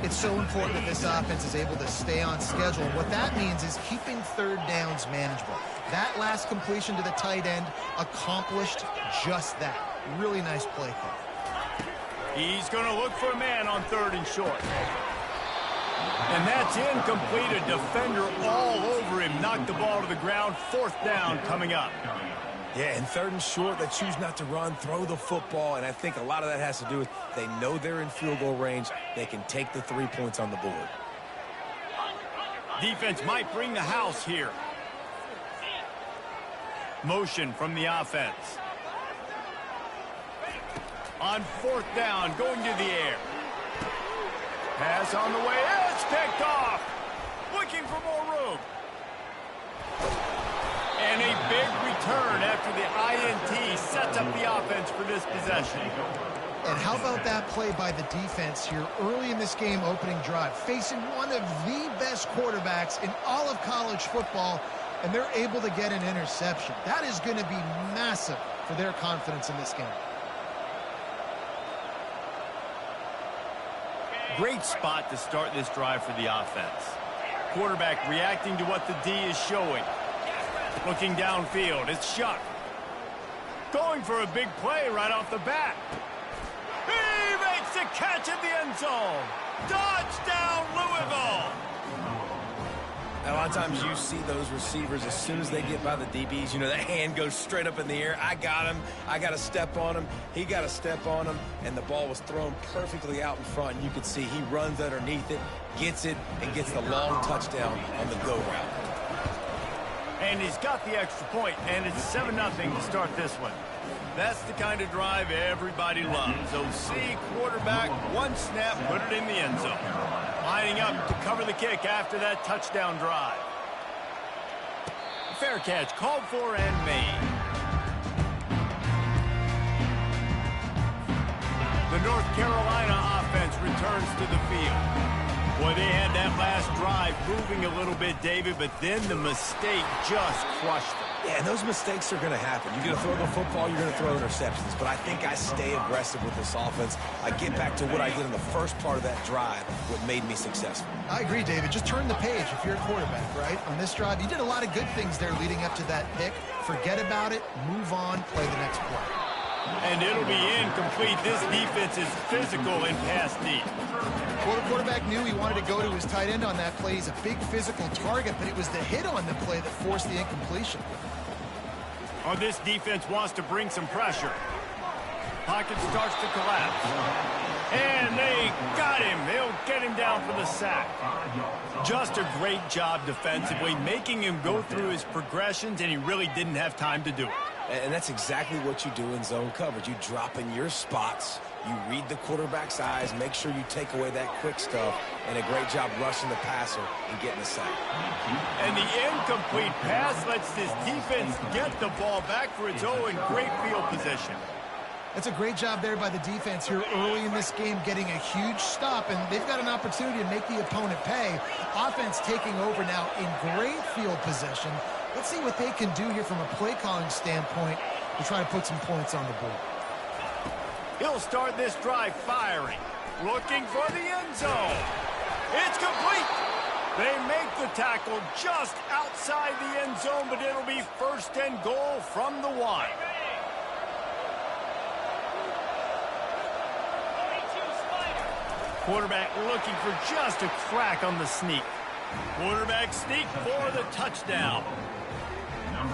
It's so important that this offense is able to stay on schedule. What that means is keeping 3rd downs manageable. That last completion to the tight end accomplished just that. Really nice play call. He's going to look for a man on 3rd and short. And that's incomplete. A defender all over him. Knocked the ball to the ground. 4th down coming up. Yeah, and 3rd and short, they choose not to run, throw the football, and I think a lot of that has to do with they know they're in field goal range. They can take the 3 points on the board. Defense might bring the house here. Motion from the offense. On 4th down, going to the air. Pass on the way. It's picked off. Looking for more room. And a big return after the INT sets up the offense for this possession. And how about that play by the defense here early in this game opening drive, facing one of the best quarterbacks in all of college football, and they're able to get an interception. That is going to be massive for their confidence in this game. Great spot to start this drive for the offense. Quarterback reacting to what the D is showing. Looking downfield, it's Shuck. Going for a big play right off the bat. He makes the catch in the end zone. Touchdown, Louisville. A lot of times you see those receivers, as soon as they get by the DBs, you know, that hand goes straight up in the air. I got him. I got to step on him. He got to step on him. And the ball was thrown perfectly out in front. And you can see he runs underneath it, gets it, and gets the long touchdown on the go route. And he's got the extra point, and it's 7-0 to start this one. That's the kind of drive everybody loves. OC, quarterback, one snap, put it in the end zone. Lining up to cover the kick after that touchdown drive. Fair catch called for and made. The North Carolina offense returns to the field. Boy, they had that last drive moving a little bit, David, but then the mistake just crushed them. Yeah, and those mistakes are going to happen. You're going to throw the football, you're going to throw interceptions. But I think I stay aggressive with this offense. I get back to what I did in the first part of that drive, what made me successful. I agree, David. Just turn the page if you're a quarterback, right? On this drive, you did a lot of good things there leading up to that pick. Forget about it, move on, play the next play. And it'll be incomplete. This defense is physical and pass deep. Well, the quarterback knew he wanted to go to his tight end on that play. He's a big physical target, but it was the hit on the play that forced the incompletion. Oh, this defense wants to bring some pressure. Pocket starts to collapse. And they got him. They'll get him down for the sack. Just a great job defensively, making him go through his progressions, and he really didn't have time to do it. And that's exactly what you do in zone coverage. You drop in your spots, you read the quarterback's eyes, make sure you take away that quick stuff, and a great job rushing the passer and getting the sack. And the incomplete pass lets this defense get the ball back for its own great field position. That's a great job there by the defense here early in this game, getting a huge stop, and they've got an opportunity to make the opponent pay. Offense taking over now in great field possession. Let's see what they can do here from a play calling standpoint to try to put some points on the board. He'll start this drive firing, looking for the end zone. It's complete. They make the tackle just outside the end zone, but it'll be 1st and goal from the 1. Quarterback looking for just a crack on the sneak. Quarterback sneak for the touchdown.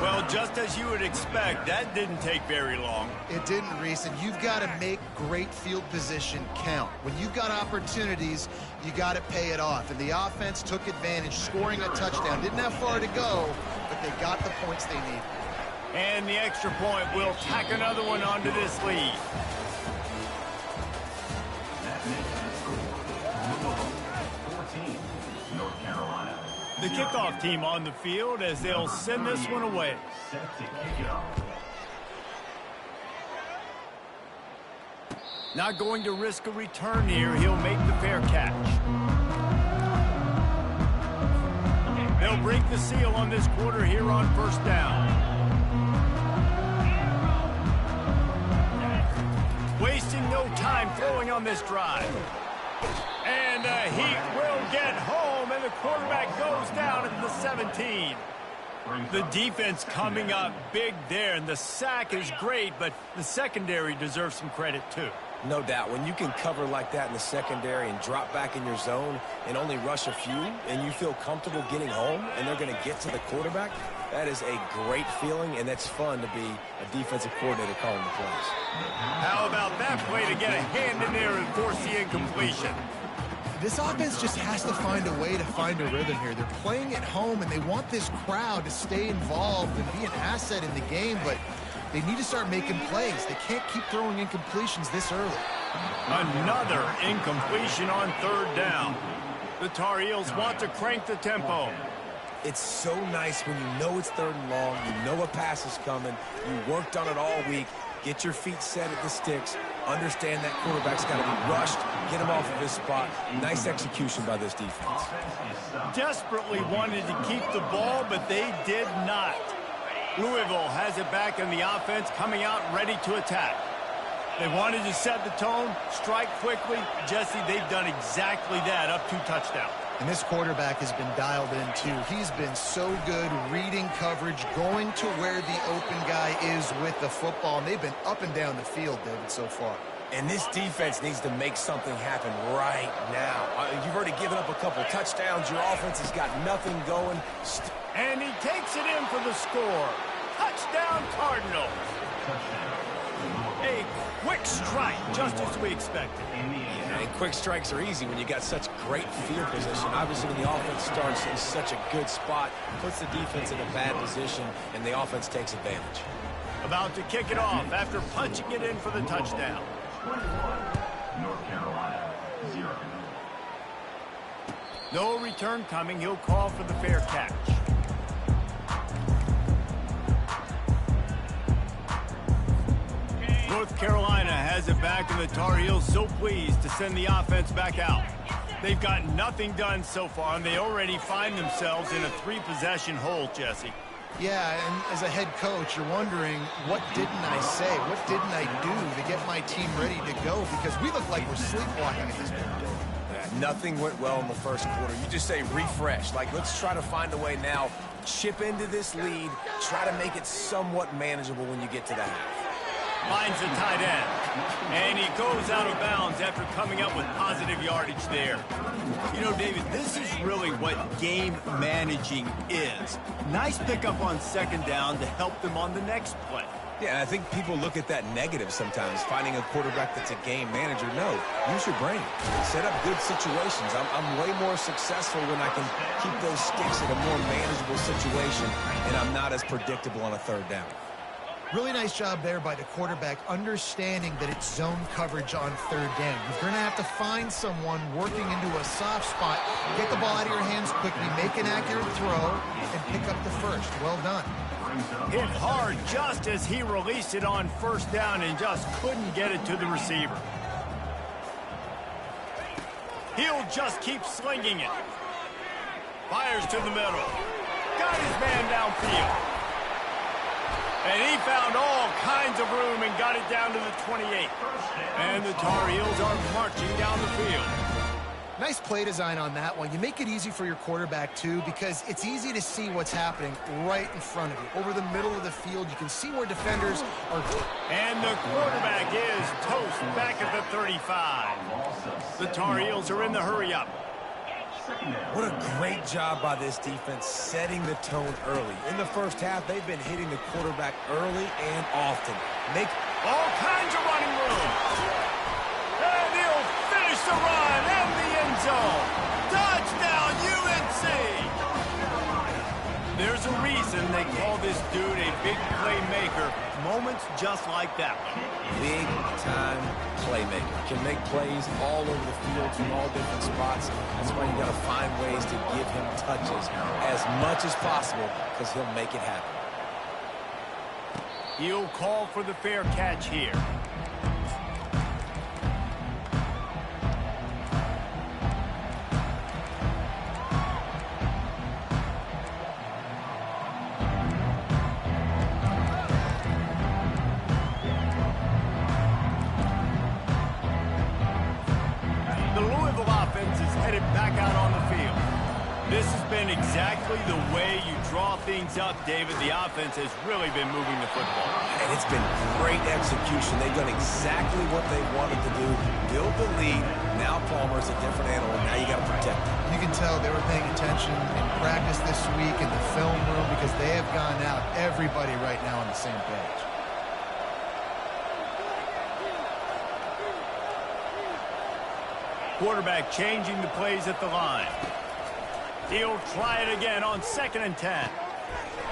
Well, just as you would expect, that didn't take very long. It didn't, Reese, and you've got to make great field position count. When you've got opportunities, you got to pay it off. And the offense took advantage, scoring a touchdown. Didn't have far to go, but they got the points they needed. And the extra point will tack another one onto this lead. The kickoff team on the field as they'll send this one away. Not going to risk a return here. He'll make the fair catch. They'll break the seal on this quarter here on 1st down. Wasting no time throwing on this drive. And Heat will get home, and the quarterback goes down at the 17. The defense coming up big there, and the sack is great, but the secondary deserves some credit too. No doubt. When you can cover like that in the secondary and drop back in your zone and only rush a few, and you feel comfortable getting home, and they're going to get to the quarterback, that is a great feeling, and that's fun to be a defensive coordinator calling the plays. How about that play to get a hand in there and force the incompletion? This offense just has to find a way to find a rhythm here. They're playing at home, and they want this crowd to stay involved and be an asset in the game, but they need to start making plays. They can't keep throwing incompletions this early. Another incompletion on 3rd down. The Tar Heels want to crank the tempo. It's so nice when you know it's 3rd and long, you know a pass is coming, you worked on it all week, get your feet set at the sticks, understand that quarterback's got to be rushed, get him off of his spot. Nice execution by this defense. Desperately wanted to keep the ball, but they did not. Louisville has it back in the offense, coming out ready to attack. They wanted to set the tone, strike quickly. Jesse, they've done exactly that, up 2 touchdowns. And this quarterback has been dialed in, too. He's been so good reading coverage, going to where the open guy is with the football. And they've been up and down the field, David, so far. And this defense needs to make something happen right now. You've already given up a couple touchdowns. Your offense has got nothing going. And he takes it in for the score. Touchdown, Cardinals. A quick strike, just as we expected. Yeah, and quick strikes are easy when you got such great field position. Obviously, when the offense starts in such a good spot, puts the defense in a bad position, and the offense takes advantage. About to kick it off after punching it in for the touchdown. 21, North Carolina, 0. No return coming. He'll call for the fair catch. North Carolina has it back, and the Tar Heels so pleased to send the offense back out. They've got nothing done so far, and they already find themselves in a 3-possession hole, Jesse. Yeah, and as a head coach, you're wondering, what didn't I say? What didn't I do to get my team ready to go? Because we look like we're sleepwalking at this point. Nothing went well in the first quarter. You just say refresh. Like, let's try to find a way now, chip into this lead, try to make it somewhat manageable when you get to the half. Finds the tight end, and he goes out of bounds after coming up with positive yardage there. You know, David, this is really what game managing is. Nice pickup on second down to help them on the next play. Yeah, and I think people look at that negative sometimes, finding a quarterback that's a game manager. No, use your brain. Set up good situations. I'm way more successful when I can keep those sticks in a more manageable situation, and I'm not as predictable on a third down. Really nice job there by the quarterback, understanding that it's zone coverage on third down. You're going to have to find someone working into a soft spot, get the ball out of your hands quickly, make an accurate throw, and pick up the first. Well done. Hit hard just as he released it on first down and just couldn't get it to the receiver. He'll just keep slinging it. Fires to the middle. Got his man downfield. And he found all kinds of room and got it down to the 28. And the Tar Heels are marching down the field. Nice play design on that one. You make it easy for your quarterback, too, because it's easy to see what's happening right in front of you. Over the middle of the field, you can see where defenders are. And the quarterback is toast back at the 35. The Tar Heels are in the hurry-up. What a great job by this defense setting the tone early. In the first half, they've been hitting the quarterback early and often. Make all kinds of running room. And he'll finish the run and the end zone. Touchdown, UNC! There's a reason they call this dude a big playmaker. Moments just like that one. Big-time playmaker. Can make plays all over the field from all different spots. That's why you got to find ways to give him touches as much as possible, because he'll make it happen. He'll call for the fair catch here. Exactly the way you draw things up, David. The offense has really been moving the football. And it's been great execution. They've done exactly what they wanted to do. Build the lead. Now Palmer's a different animal. Now you got to protect him. You can tell they were paying attention in practice this week in the film room, because they have gone out, everybody right now on the same page. Quarterback changing the plays at the line. He'll try it again on 2nd and 10.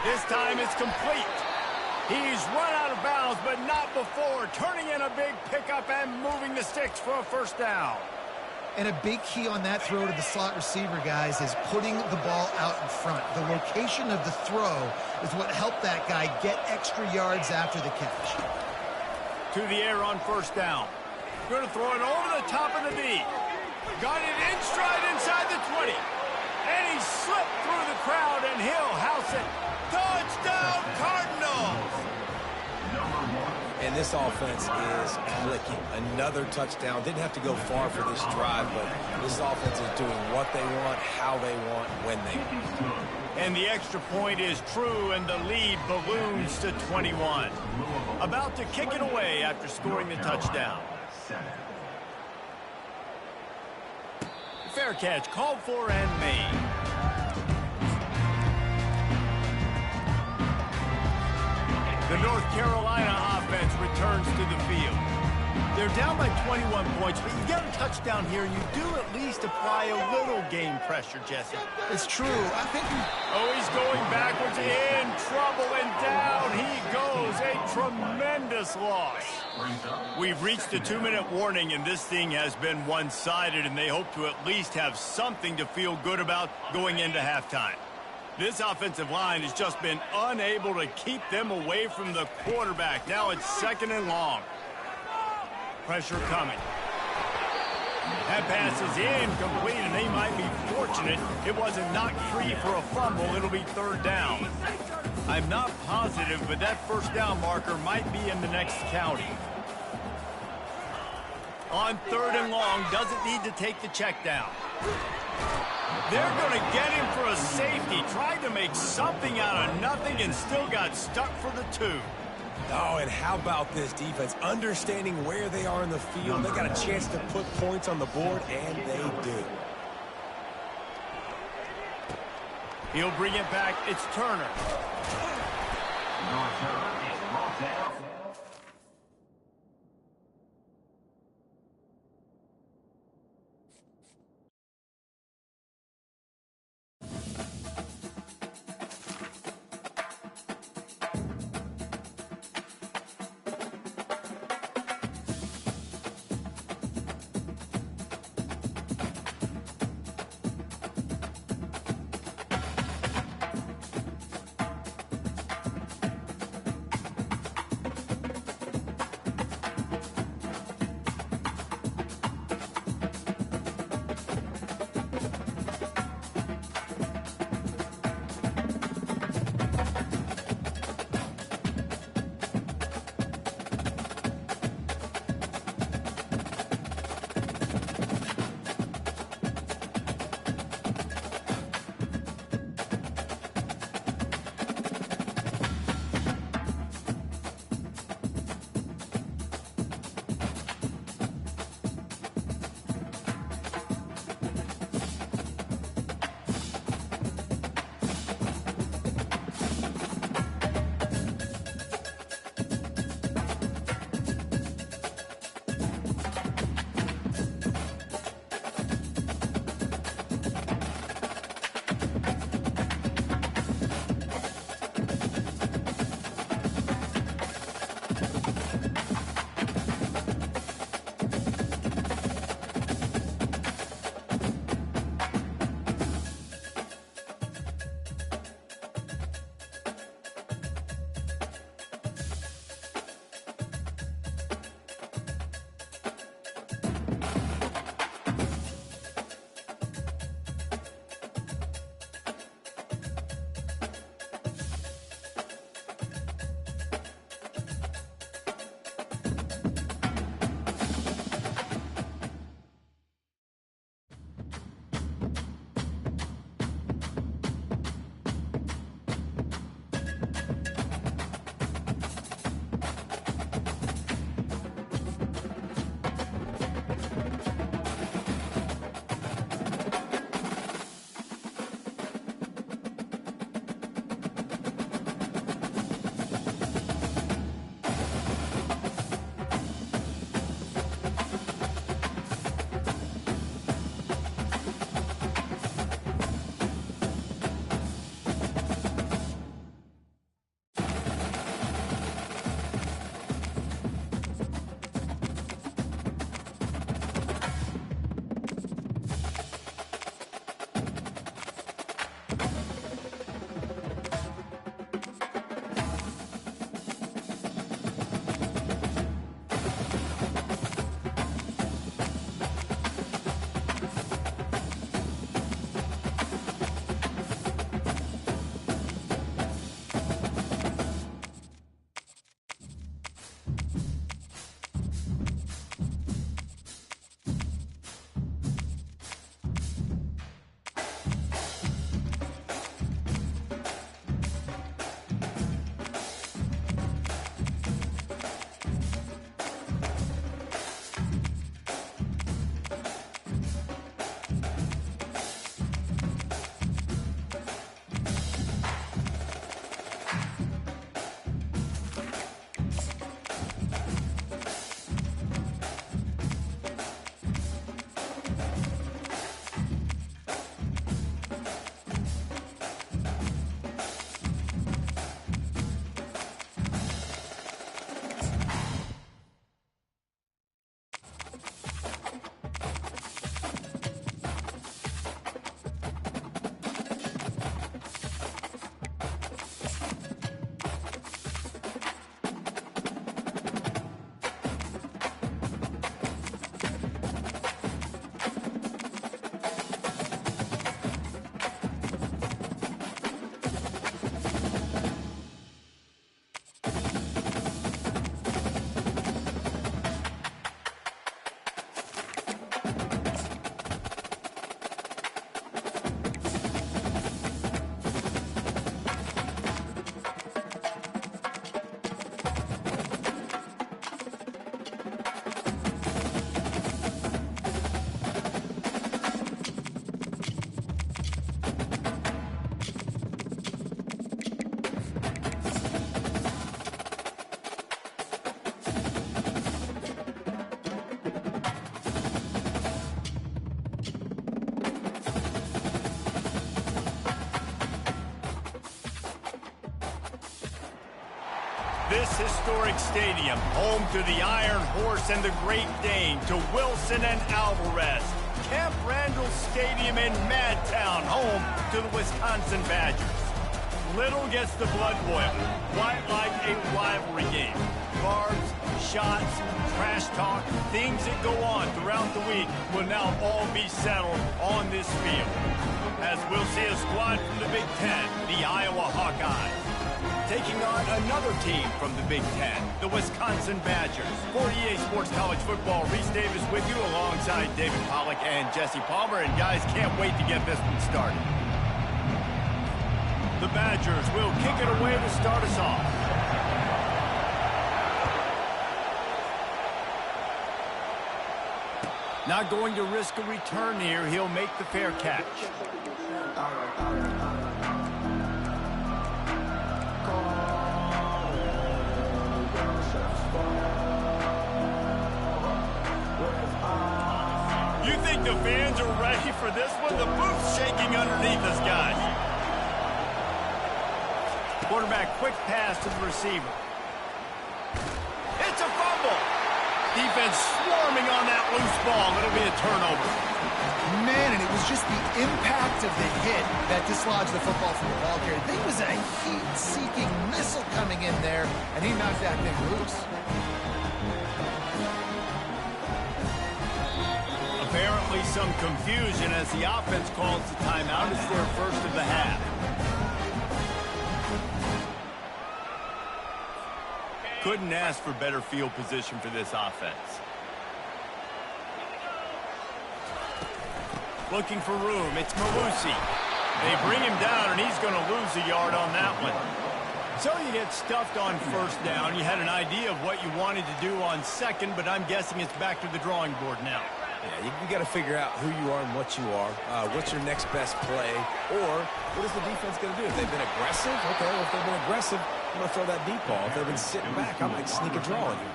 This time it's complete. He's run out of bounds, but not before. Turning in a big pickup and moving the sticks for a first down. And a big key on that throw to the slot receiver, guys, is putting the ball out in front. The location of the throw is what helped that guy get extra yards after the catch. To the air on first down. Going to throw it over the top of the D. Got it in stride inside the 20. And he slipped through the crowd, and he'll house it. Touchdown, Cardinals! And this offense is clicking. Another touchdown. Didn't have to go far for this drive, but this offense is doing what they want, how they want, when they want. And the extra point is true, and the lead balloons to 21. About to kick it away after scoring the touchdown. Fair catch, called for and made. The North Carolina offense returns to the field. They're down by 21 points, but you get a touchdown here, and you do at least apply a little game pressure, Jesse. It's true. I think Oh, he's going backwards, in trouble, and down he goes. A tremendous loss. We've reached the 2-minute warning, and this thing has been one-sided, and they hope to at least have something to feel good about going into halftime. This offensive line has just been unable to keep them away from the quarterback. Now it's 2nd and long. Pressure coming. That pass is incomplete, and they might be fortunate it wasn't knocked free for a fumble. It'll be 3rd down. I'm not positive, but that 1st down marker might be in the next county. On 3rd and long, doesn't need to take the check down. They're going to get him for a safety. Tried to make something out of nothing and still got stuck for the 2. Oh, and how about this defense? Understanding where they are in the field. They got a chance to put points on the board, and they do. He'll bring it back. It's Turner. This historic stadium, home to the Iron Horse and the Great Dane, to Wilson and Alvarez. Camp Randall Stadium in Madtown, home to the Wisconsin Badgers. Little gets the blood boiling, quite like a rivalry game. Barbs, shots, trash talk, things that go on throughout the week will now all be settled on this field. As we'll see a squad from the Big Ten, the Iowa Hawkeyes, taking on another team from the Big Ten, the Wisconsin Badgers. For EA Sports College Football, Reese Davis with you alongside David Pollack and Jesse Palmer. And guys, can't wait to get this one started. The Badgers will kick it away to start us off. Not going to risk a return here. He'll make the fair catch. You think the fans are ready for this one? The booth's shaking underneath us, guys. Quarterback, quick pass to the receiver. It's a fumble. Defense swarming on that loose ball. It'll be a turnover. Man, and it was just the impact of the hit that dislodged the football from the ball carrier. There was a heat-seeking missile coming in there, and he knocked that thing loose. Apparently some confusion as the offense calls the timeout. It's their first of the half. Couldn't ask for better field position for this offense. Looking for room. It's Malusi. They bring him down, and he's going to lose a yard on that one. So you get stuffed on first down. You had an idea of what you wanted to do on second, but I'm guessing it's back to the drawing board now. Yeah, you got to figure out who you are and what you are. What's your next best play? Or what is the defense going to do? If they've been aggressive, okay, well, if they've been aggressive, I'm going to throw that deep ball. If they've been sitting back, I might sneak a draw on you.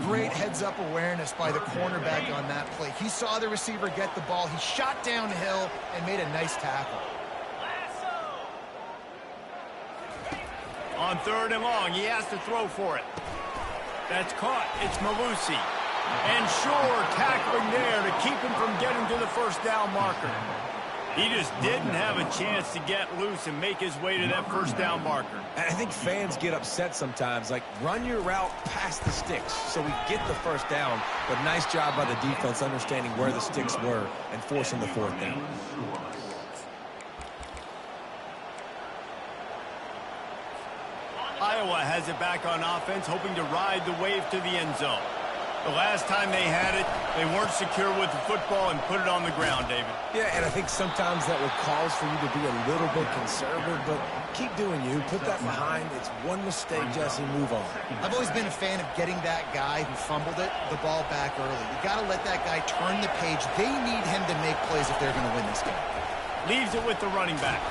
Great heads-up awareness by the cornerback on that play. He saw the receiver get the ball. He shot downhill and made a nice tackle. On third and long, he has to throw for it. That's caught. It's Malusi. And sure, tackling there to keep him from getting to the first down marker. He just didn't have a chance to get loose and make his way to that first down marker. And I think fans get upset sometimes, like, run your route past the sticks so we get the first down. But nice job by the defense understanding where the sticks were and forcing the fourth down. Iowa has it back on offense, hoping to ride the wave to the end zone. The last time they had it, they weren't secure with the football and put it on the ground, David. Yeah, and I think sometimes that will cause for you to be a little bit conservative, but keep doing you. Put that behind. It's one mistake, Jesse. Move on. I've always been a fan of getting that guy who fumbled it, the ball back early. You got to let that guy turn the page. They need him to make plays if they're going to win this game. Leaves it with the running back.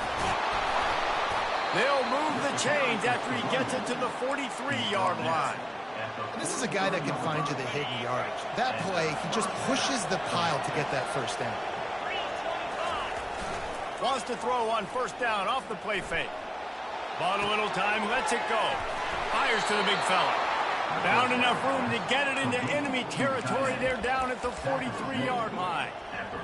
They'll move the chains after he gets it to the 43-yard line. This is a guy that can find you the hidden yardage. That play, he just pushes the pile to get that first down. Wants to throw on first down off the play fake. Bought a little time, lets it go. Fires to the big fella. Found enough room to get it into enemy territory. They're down at the 43-yard line.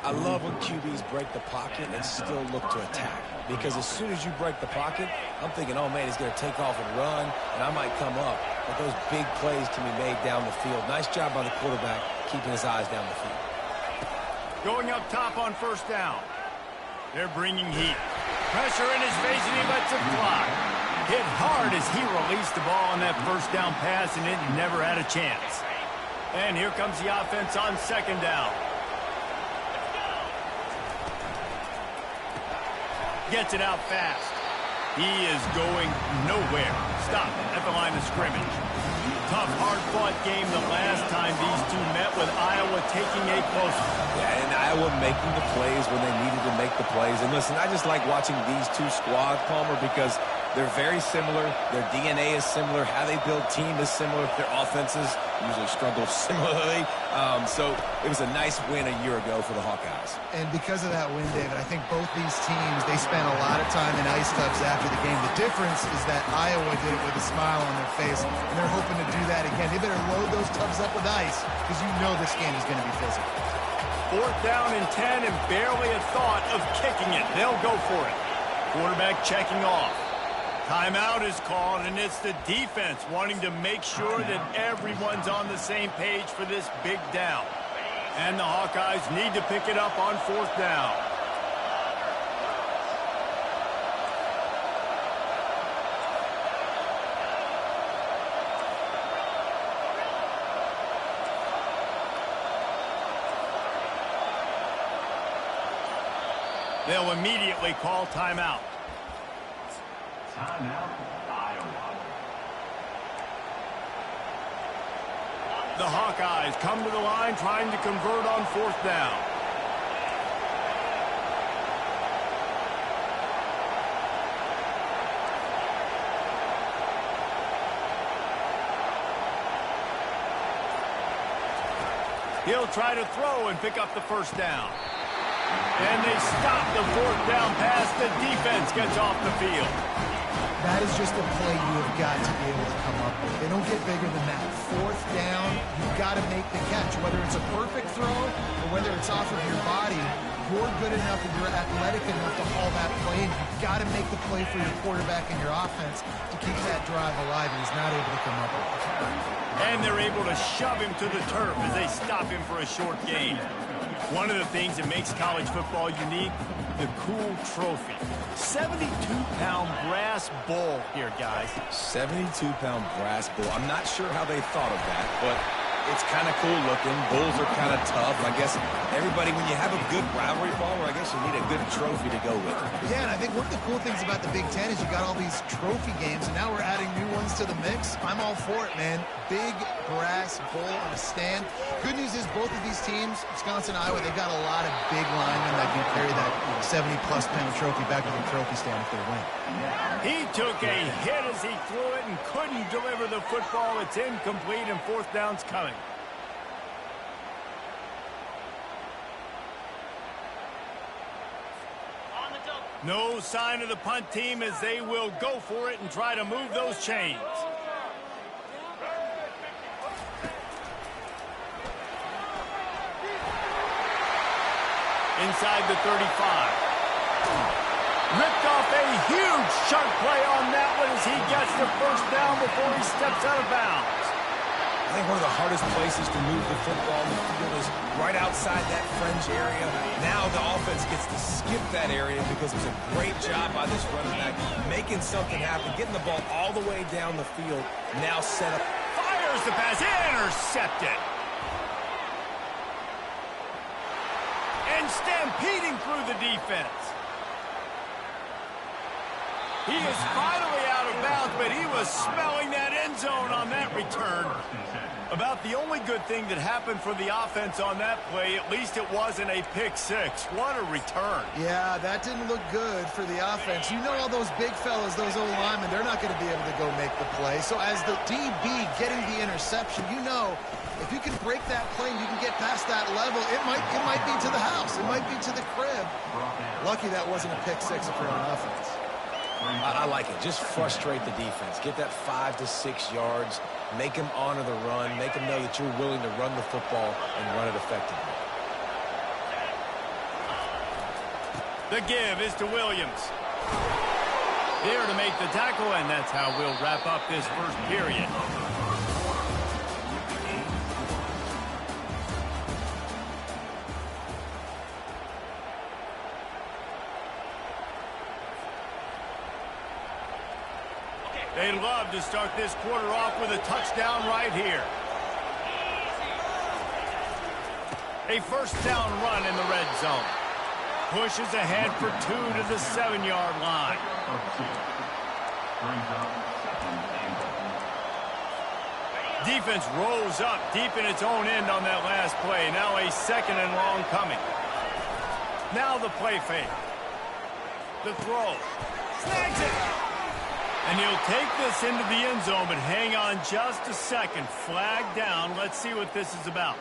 I love when QBs break the pocket and still look to attack. Because as soon as you break the pocket, I'm thinking, oh, man, he's going to take off and run, and I might come up. But those big plays can be made down the field. Nice job by the quarterback keeping his eyes down the field. Going up top on first down. They're bringing heat. Pressure in his face, and he lets it fly. Hit hard as he released the ball on that first down pass, and it never had a chance. And here comes the offense on second down. Gets it out fast. He is going nowhere. Stop at the line of scrimmage. Tough, hard-fought game the last time these two met, with Iowa taking a close one. Yeah, and Iowa making the plays when they needed to make the plays. And listen, I just like watching these two squads, Palmer, because They're very similar. Their DNA is similar. How they build team is similar. Their offenses usually struggle similarly. So it was a nice win a year ago for the Hawkeyes. And because of that win, David, I think both these teams, they spent a lot of time in ice tubs after the game. The difference is that Iowa did it with a smile on their face, and they're hoping to do that again. They better load those tubs up with ice because you know this game is going to be physical. 4th down and 10 and barely a thought of kicking it. They'll go for it. Quarterback checking off. Timeout is called, and it's the defense wanting to make sure that everyone's on the same page for this big down. And the Hawkeyes need to pick it up on 4th down. They'll immediately call timeout. Timeout, Iowa. The Hawkeyes come to the line trying to convert on 4th down. He'll try to throw and pick up the 1st down. And they stop the 4th down pass. The defense gets off the field. That is just a play you have got to be able to come up with. They don't get bigger than that. 4th down, you've got to make the catch. Whether it's a perfect throw or whether it's off of your body, you're good enough and you're athletic enough to haul that play, and you've got to make the play for your quarterback and your offense to keep that drive alive, and he's not able to come up with it. And they're able to shove him to the turf as they stop him for a short gain. One of the things that makes college football unique, the cool trophy. 72-pound brass bull here, guys. 72-pound brass bull. I'm not sure how they thought of that, but it's kind of cool looking. Bulls are kind of tough. I guess everybody, when you have a good rivalry ball, I guess you need a good trophy to go with it. Yeah, and I think one of the cool things about the Big Ten is you got all these trophy games, and now we're adding new ones to the mix. I'm all for it, man. Big brass bull on a stand. Good news is both of these teams, Wisconsin and Iowa, they've got a lot of big linemen that can carry that 70-plus pound trophy back to the trophy stand if they win. He took a hit as he threw it and couldn't deliver the football. It's incomplete, and 4th down's coming. No sign of the punt team as they will go for it and try to move those chains. Inside the 35. Ripped off a huge chunk play on that one as he gets the 1st down before he steps out of bounds. I think one of the hardest places to move the football in the field is right outside that fringe area. Now the offense gets to skip that area because it's a great job by this running back making something happen, getting the ball all the way down the field, now set up. Fires the pass, intercepted. And stampeding through the defense. He is finally out of bounds, but he was smelling that end zone on that return. About the only good thing that happened for the offense on that play, at least it wasn't a pick six. What a return. Yeah, that didn't look good for the offense. You know all those big fellas, those old linemen, they're not going to be able to go make the play. So as the DB getting the interception, you know if you can break that play and you can get past that level, it might be to the house. It might be to the crib. Lucky that wasn't a pick six if you're on offense. I like it. Just frustrate the defense. Get that 5 to 6 yards. Make them honor the run. Make them know that you're willing to run the football and run it effectively. The give is to Williams. There to make the tackle, and that's how we'll wrap up this first period. They'd love to start this quarter off with a touchdown right here. A 1st down run in the red zone. Pushes ahead for 2 to the 7-yard line. Defense rolls up deep in its own end on that last play. Now a 2nd and long coming. Now the play fake. The throw. Snags it. And he'll take this into the end zone, but hang on just a second. Flag down. Let's see what this is about.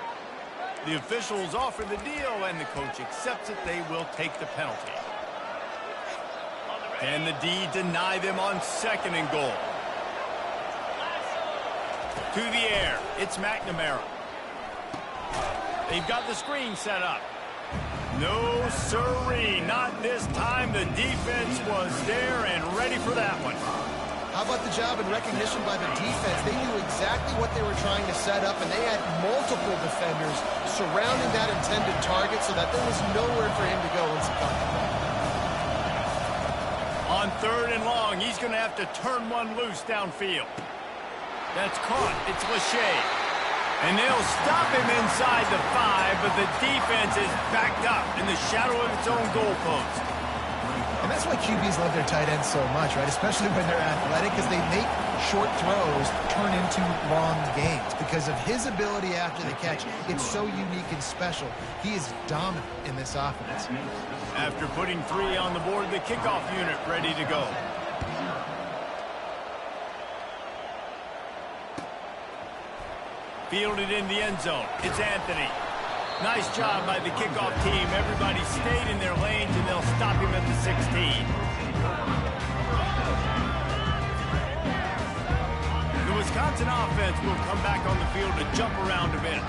The officials offer the deal, and the coach accepts it. They will take the penalty. And the D deny them on 2nd and goal. To the air. It's McNamara. They've got the screen set up. No siree, not this time. The defense was there and ready for that one. How about the job and recognition by the defense? They knew exactly what they were trying to set up, and they had multiple defenders surrounding that intended target so that there was nowhere for him to go once he caught the ball. On 3rd and long, he's going to have to turn one loose downfield. That's caught. It's Lachey. And they'll stop him inside the 5, but the defense is backed up in the shadow of its own goalpost. And that's why QBs love their tight ends so much, right? Especially when they're athletic, because they make short throws turn into long gains. Because of his ability after the catch, it's so unique and special. He is dominant in this offense. After putting 3 on the board, the kickoff unit ready to go. Fielded in the end zone. It's Anthony. Nice job by the kickoff team. Everybody stayed in their lanes, and they'll stop him at the 16. The Wisconsin offense will come back on the field to jump around a bit.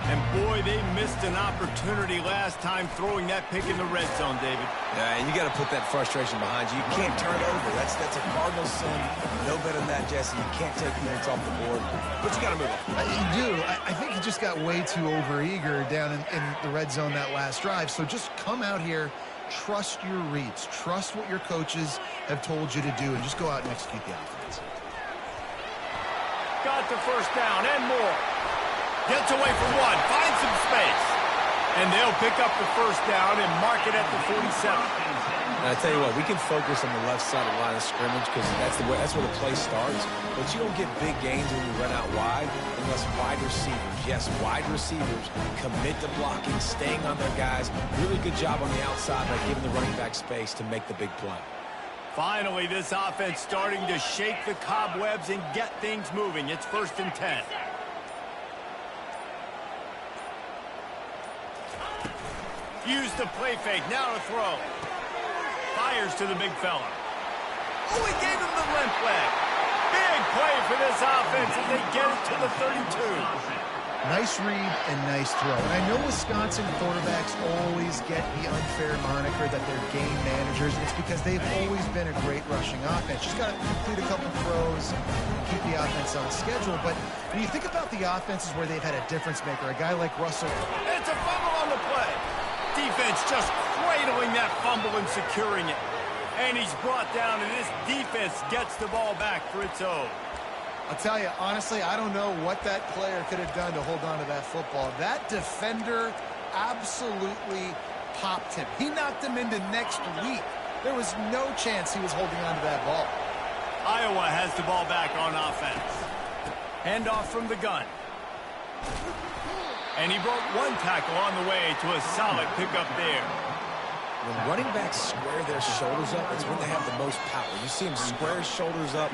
And boy, they missed an opportunity last time throwing that pick in the red zone, David. Yeah, and you got to put that frustration behind you. You can't turn it over. That's a cardinal sin. No better than that, Jesse. You can't take points off the board, but you got to move on. You do. I think he just got way too overeager down in the red zone that last drive. So just come out here, trust your reads, trust what your coaches have told you to do, and just go out and execute the offense. Got the first down and more. Gets away from one, finds some space. And they'll pick up the first down and mark it at the 47. And I tell you what, we can focus on the left side of the line of scrimmage because that's where the play starts. But you don't get big gains when you run out wide unless wide receivers, yes, wide receivers commit to blocking, staying on their guys. Really good job on the outside by giving the running back space to make the big play. Finally, this offense starting to shake the cobwebs and get things moving. It's 1st and 10. Use the play fake. Now to throw. Fires to the big fella. Oh, he gave him the limp leg. Big play for this offense as they get it to the 32. Nice read and nice throw. And I know Wisconsin quarterbacks always get the unfair moniker that they're game managers. It's because they've always been a great rushing offense. Just got to complete a couple throws and keep the offense on schedule. But when you think about the offenses where they've had a difference maker, a guy like Russell. It's a fumble on the play. Defense just cradling that fumble and securing it. And he's brought down, and this defense gets the ball back for its own. I'll tell you, honestly, I don't know what that player could have done to hold on to that football. That defender absolutely popped him. He knocked him into next week. There was no chance he was holding on to that ball. Iowa has the ball back on offense. Handoff from the gun. And he broke one tackle on the way to a solid pickup there. When running backs square their shoulders up, it's when they have the most power. You see him square his shoulders up,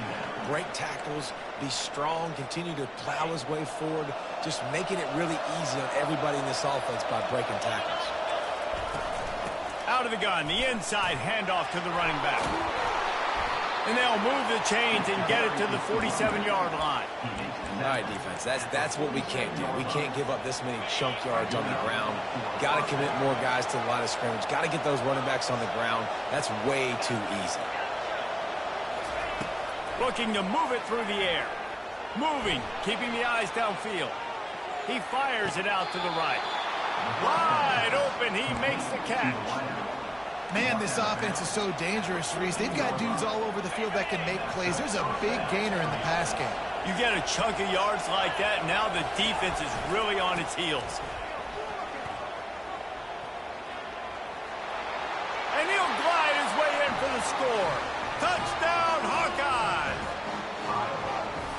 break tackles, be strong, continue to plow his way forward, just making it really easy on everybody in this offense by breaking tackles. Out of the gun, the inside handoff to the running back. And they'll move the chains and get it to the 47-yard line. All right, defense, that's what we can't do. We can't give up this many chunk yards on the ground. Got to commit more guys to the line of scrimmage. Got to get those running backs on the ground. That's way too easy. Looking to move it through the air. Moving, keeping the eyes downfield. He fires it out to the right. Wide open, he makes the catch. Man, this offense is so dangerous, Reese. They've got dudes all over the field that can make plays. There's a big gainer in the pass game. You get a chunk of yards like that, now the defense is really on its heels. And he'll glide his way in for the score. Touchdown, Hawkeye!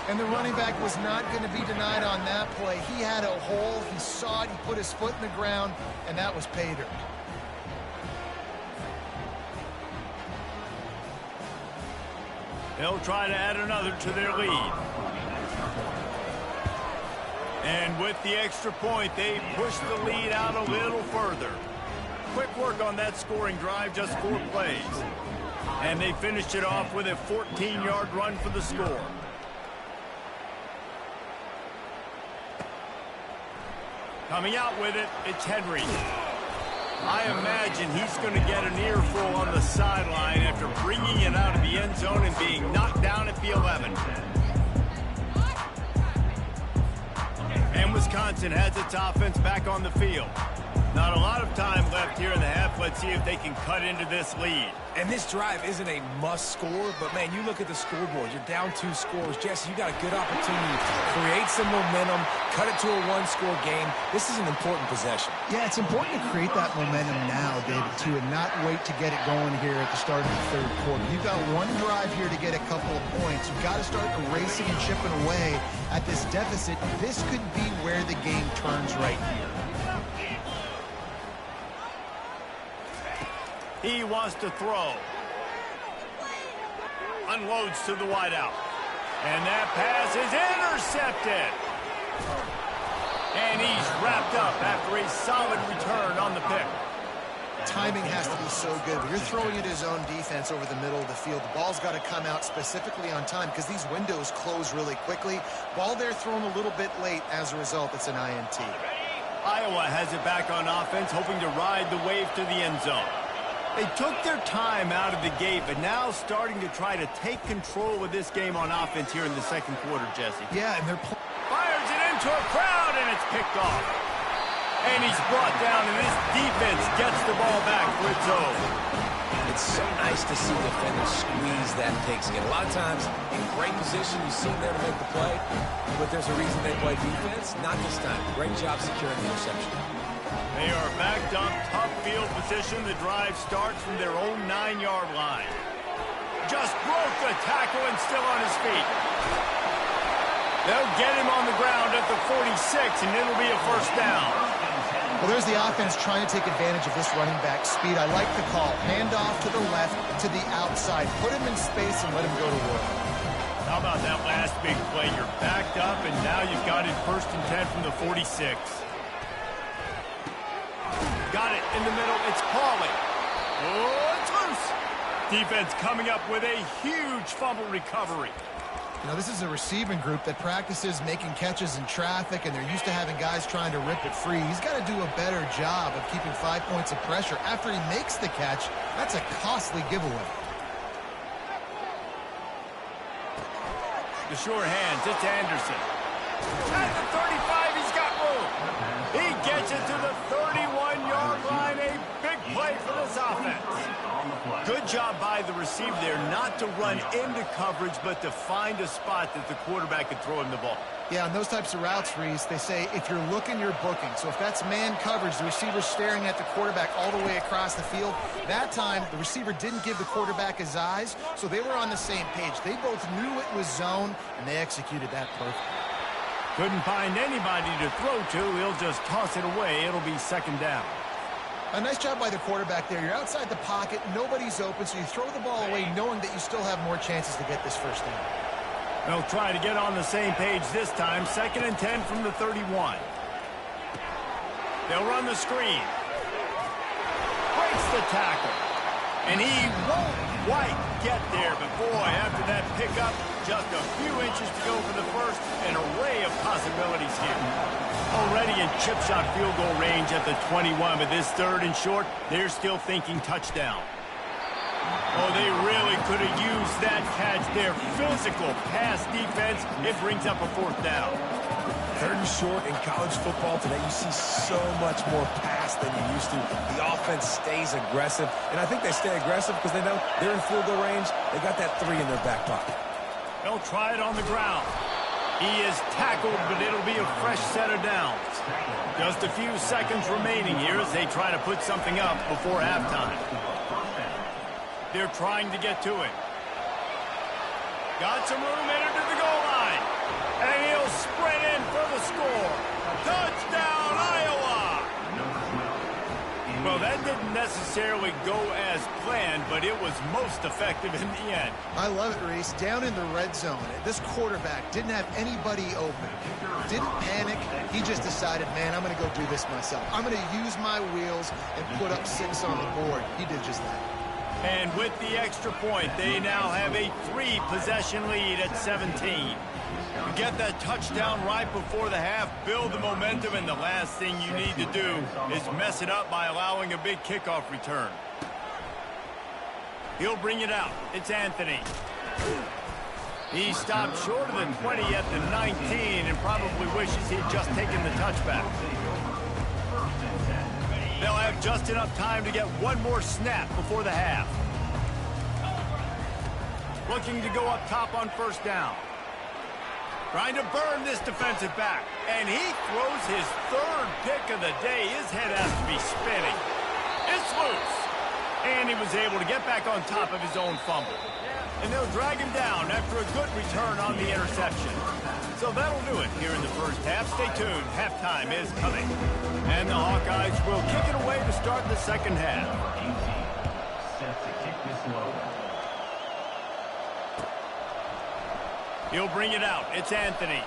And the running back was not going to be denied on that play. He had a hole, he saw it, he put his foot in the ground, and that was pay dirt. They'll try to add another to their lead. And with the extra point, they push the lead out a little further. Quick work on that scoring drive, just 4 plays. And they finished it off with a 14-yard run for the score. Coming out with it, it's Henry. I imagine he's going to get an earful on the sideline after bringing it out of the end zone and being knocked down at the 11. And Wisconsin has its offense back on the field. Not a lot of time left here in the half. Let's see if they can cut into this lead. And this drive isn't a must score, but, man, you look at the scoreboard. You're down 2 scores. Jesse, you got a good opportunity to create some momentum, cut it to a 1-score game. This is an important possession. Yeah, it's important to create that momentum now, David, too, and not wait to get it going here at the start of the third quarter. You've got one drive here to get a couple of points. You've got to start erasing and chipping away at this deficit. This could be where the game turns right here. He wants to throw. Unloads to the wideout. And that pass is intercepted. And he's wrapped up after a solid return on the pick. Timing has to be so good. When you're throwing it his own defense over the middle of the field, the ball's got to come out specifically on time because these windows close really quickly. Ball there thrown a little bit late. As a result, it's an INT. Iowa has it back on offense, hoping to ride the wave to the end zone. They took their time out of the gate, but now starting to try to take control of this game on offense here in the second quarter, Jesse. Yeah, and they're fires it into a crowd, and it's picked off. And he's brought down, and this defense gets the ball back for its own. It's so nice to see defenders squeeze that pigskin. A lot of times, in great position, you see them there to make the play, but there's a reason they play defense. Not this time. Great job securing the interception. They are backed up, tough field position. The drive starts from their own 9-yard line. Just broke the tackle and still on his feet. They'll get him on the ground at the 46, and it'll be a first down. Well, there's the offense trying to take advantage of this running back speed. I like the call. Hand off to the left, to the outside. Put him in space and let him go to work. How about that last big play? You're backed up, and now you've got it 1st and 10 from the 46. Got it in the middle. It's Pauly. Oh, it's loose. Defense coming up with a huge fumble recovery. You know, this is a receiving group that practices making catches in traffic, and they're used to having guys trying to rip it free. He's got to do a better job of keeping 5 points of pressure. After he makes the catch, that's a costly giveaway. The sure hands. It's Anderson. At the 35, he's got room. He gets it to the 31-yard line. A big play for this offense. Good job by the receiver there not to run into coverage, but to find a spot that the quarterback could throw him the ball. Yeah, on those types of routes, Reese, they say if you're looking, you're booking. So if that's man coverage, the receiver's staring at the quarterback all the way across the field. That time, the receiver didn't give the quarterback his eyes, so they were on the same page. They both knew it was zone, and they executed that perfectly. Couldn't find anybody to throw to. He'll just toss it away. It'll be 2nd down. A nice job by the quarterback there. You're outside the pocket. Nobody's open, so you throw the ball away knowing that you still have more chances to get this first down. They'll try to get on the same page this time. 2nd and 10 from the 31. They'll run the screen. Breaks the tackle. And he won't quite get there. But, boy, after that pickup, just a few inches to go for the first. An array of possibilities here. Already in chip shot field goal range at the 21, but this 3rd and short, they're still thinking touchdown. Oh, they really could have used that catch. Their physical pass defense, it brings up a 4th down. 3rd and short in college football today, you see so much more pass than you used to. The offense stays aggressive, and I think they stay aggressive because they know they're in field goal range. They got that 3 in their back pocket. They'll try it on the ground. He is tackled, but it'll be a fresh set of downs. Just a few seconds remaining here as they try to put something up before halftime. They're trying to get to it. Got some room, entered to the goal line. And he'll sprint in for the score. Touchdown, Iowa! Well, that didn't necessarily go as planned, but it was most effective in the end. I love it, Reese. Down in the red zone, this quarterback didn't have anybody open. Didn't panic. He just decided, man, I'm going to go do this myself. I'm going to use my wheels and put up 6 on the board. He did just that. And with the extra point, they now have a 3-possession lead at 17. You get that touchdown right before the half, build the momentum, and the last thing you need to do is mess it up by allowing a big kickoff return. He'll bring it out. It's Anthony. He stopped short of the 20 at the 19 and probably wishes he'd just taken the touchback. They'll have just enough time to get one more snap before the half. Looking to go up top on first down. Trying to burn this defensive back. And he throws his 3rd pick of the day. His head has to be spinning. It's loose. And he was able to get back on top of his own fumble. And they'll drag him down after a good return on the interception. So that'll do it here in the first half. Stay tuned. Halftime is coming. And the Hawkeyes will kick it away to start the second half. Set to kick this low. He'll bring it out. It's Anthony.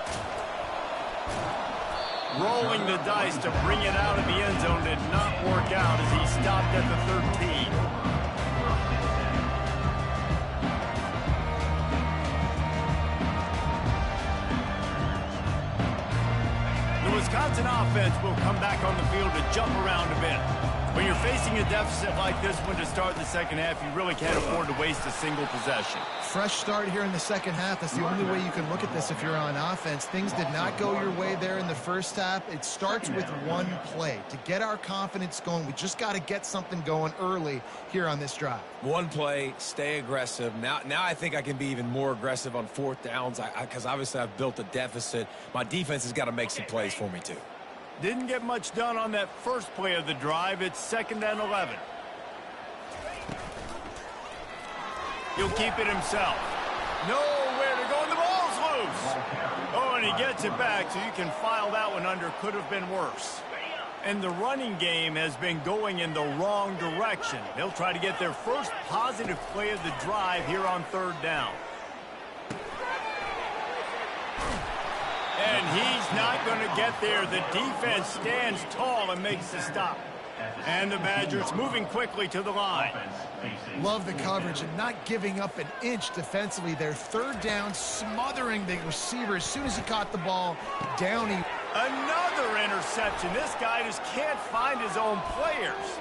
Rolling the dice to bring it out of the end zone did not work out as he stopped at the 13. The Wisconsin offense will come back on the field to jump around a bit. When you're facing a deficit like this one to start the second half, you really can't afford to waste a single possession. Fresh start here in the second half. That's the only way you can look at this if you're on offense. Things did not go your way there in the first half. It starts with one play. To get our confidence going, we just got to get something going early here on this drive. One play, stay aggressive. Now I think I can be even more aggressive on 4th downs because obviously I've built a deficit. My defense has got to make some plays for me too. Didn't get much done on that first play of the drive. It's 2nd and 11. He'll keep it himself. Nowhere to go, and the ball's loose. Oh, and he gets it back, so you can file that one under. Could have been worse. And the running game has been going in the wrong direction. They'll try to get their first positive play of the drive here on 3rd down. And he's not going to get there. The defense stands tall and makes the stop. And the Badgers moving quickly to the line. Love the coverage and not giving up an inch defensively. Their 3rd down, smothering the receiver as soon as he caught the ball. Down he... Another interception. This guy just can't find his own players.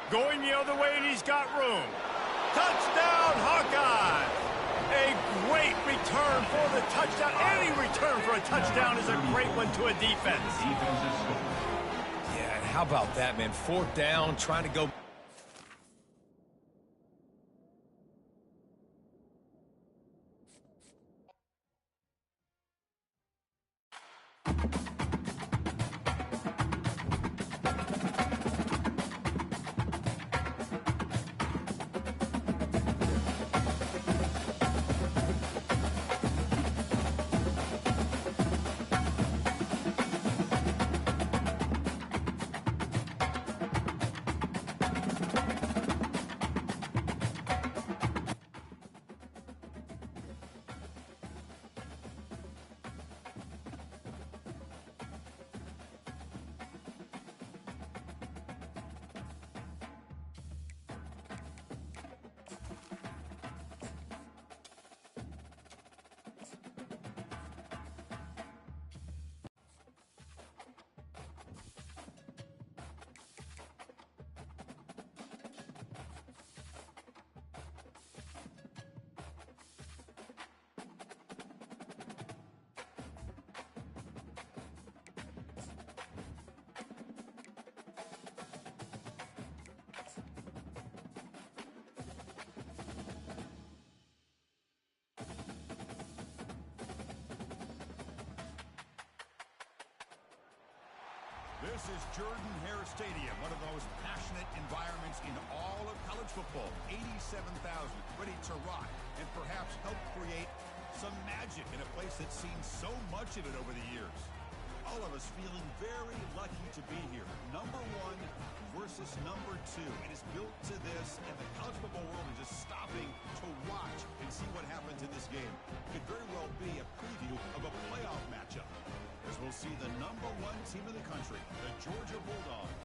Going the other way, and he's got room. Touchdown, Hawkeye! A great return for the touchdown. Any return for a touchdown is a great one to a defense. Yeah, how about that, man? 4th down, trying to go... This is Jordan-Hare Stadium, one of the most passionate environments in all of college football. 87,000 ready to rock and perhaps help create some magic in a place that's seen so much of it over the years. All of us feeling very lucky to be here. Number 1 versus number 2. It is built to this, and the college football world is just stopping to watch and see what happens in this game. Could very well be a preview of a playoff matchup, as we'll see the number 1 team in the country, the Georgia Bulldogs.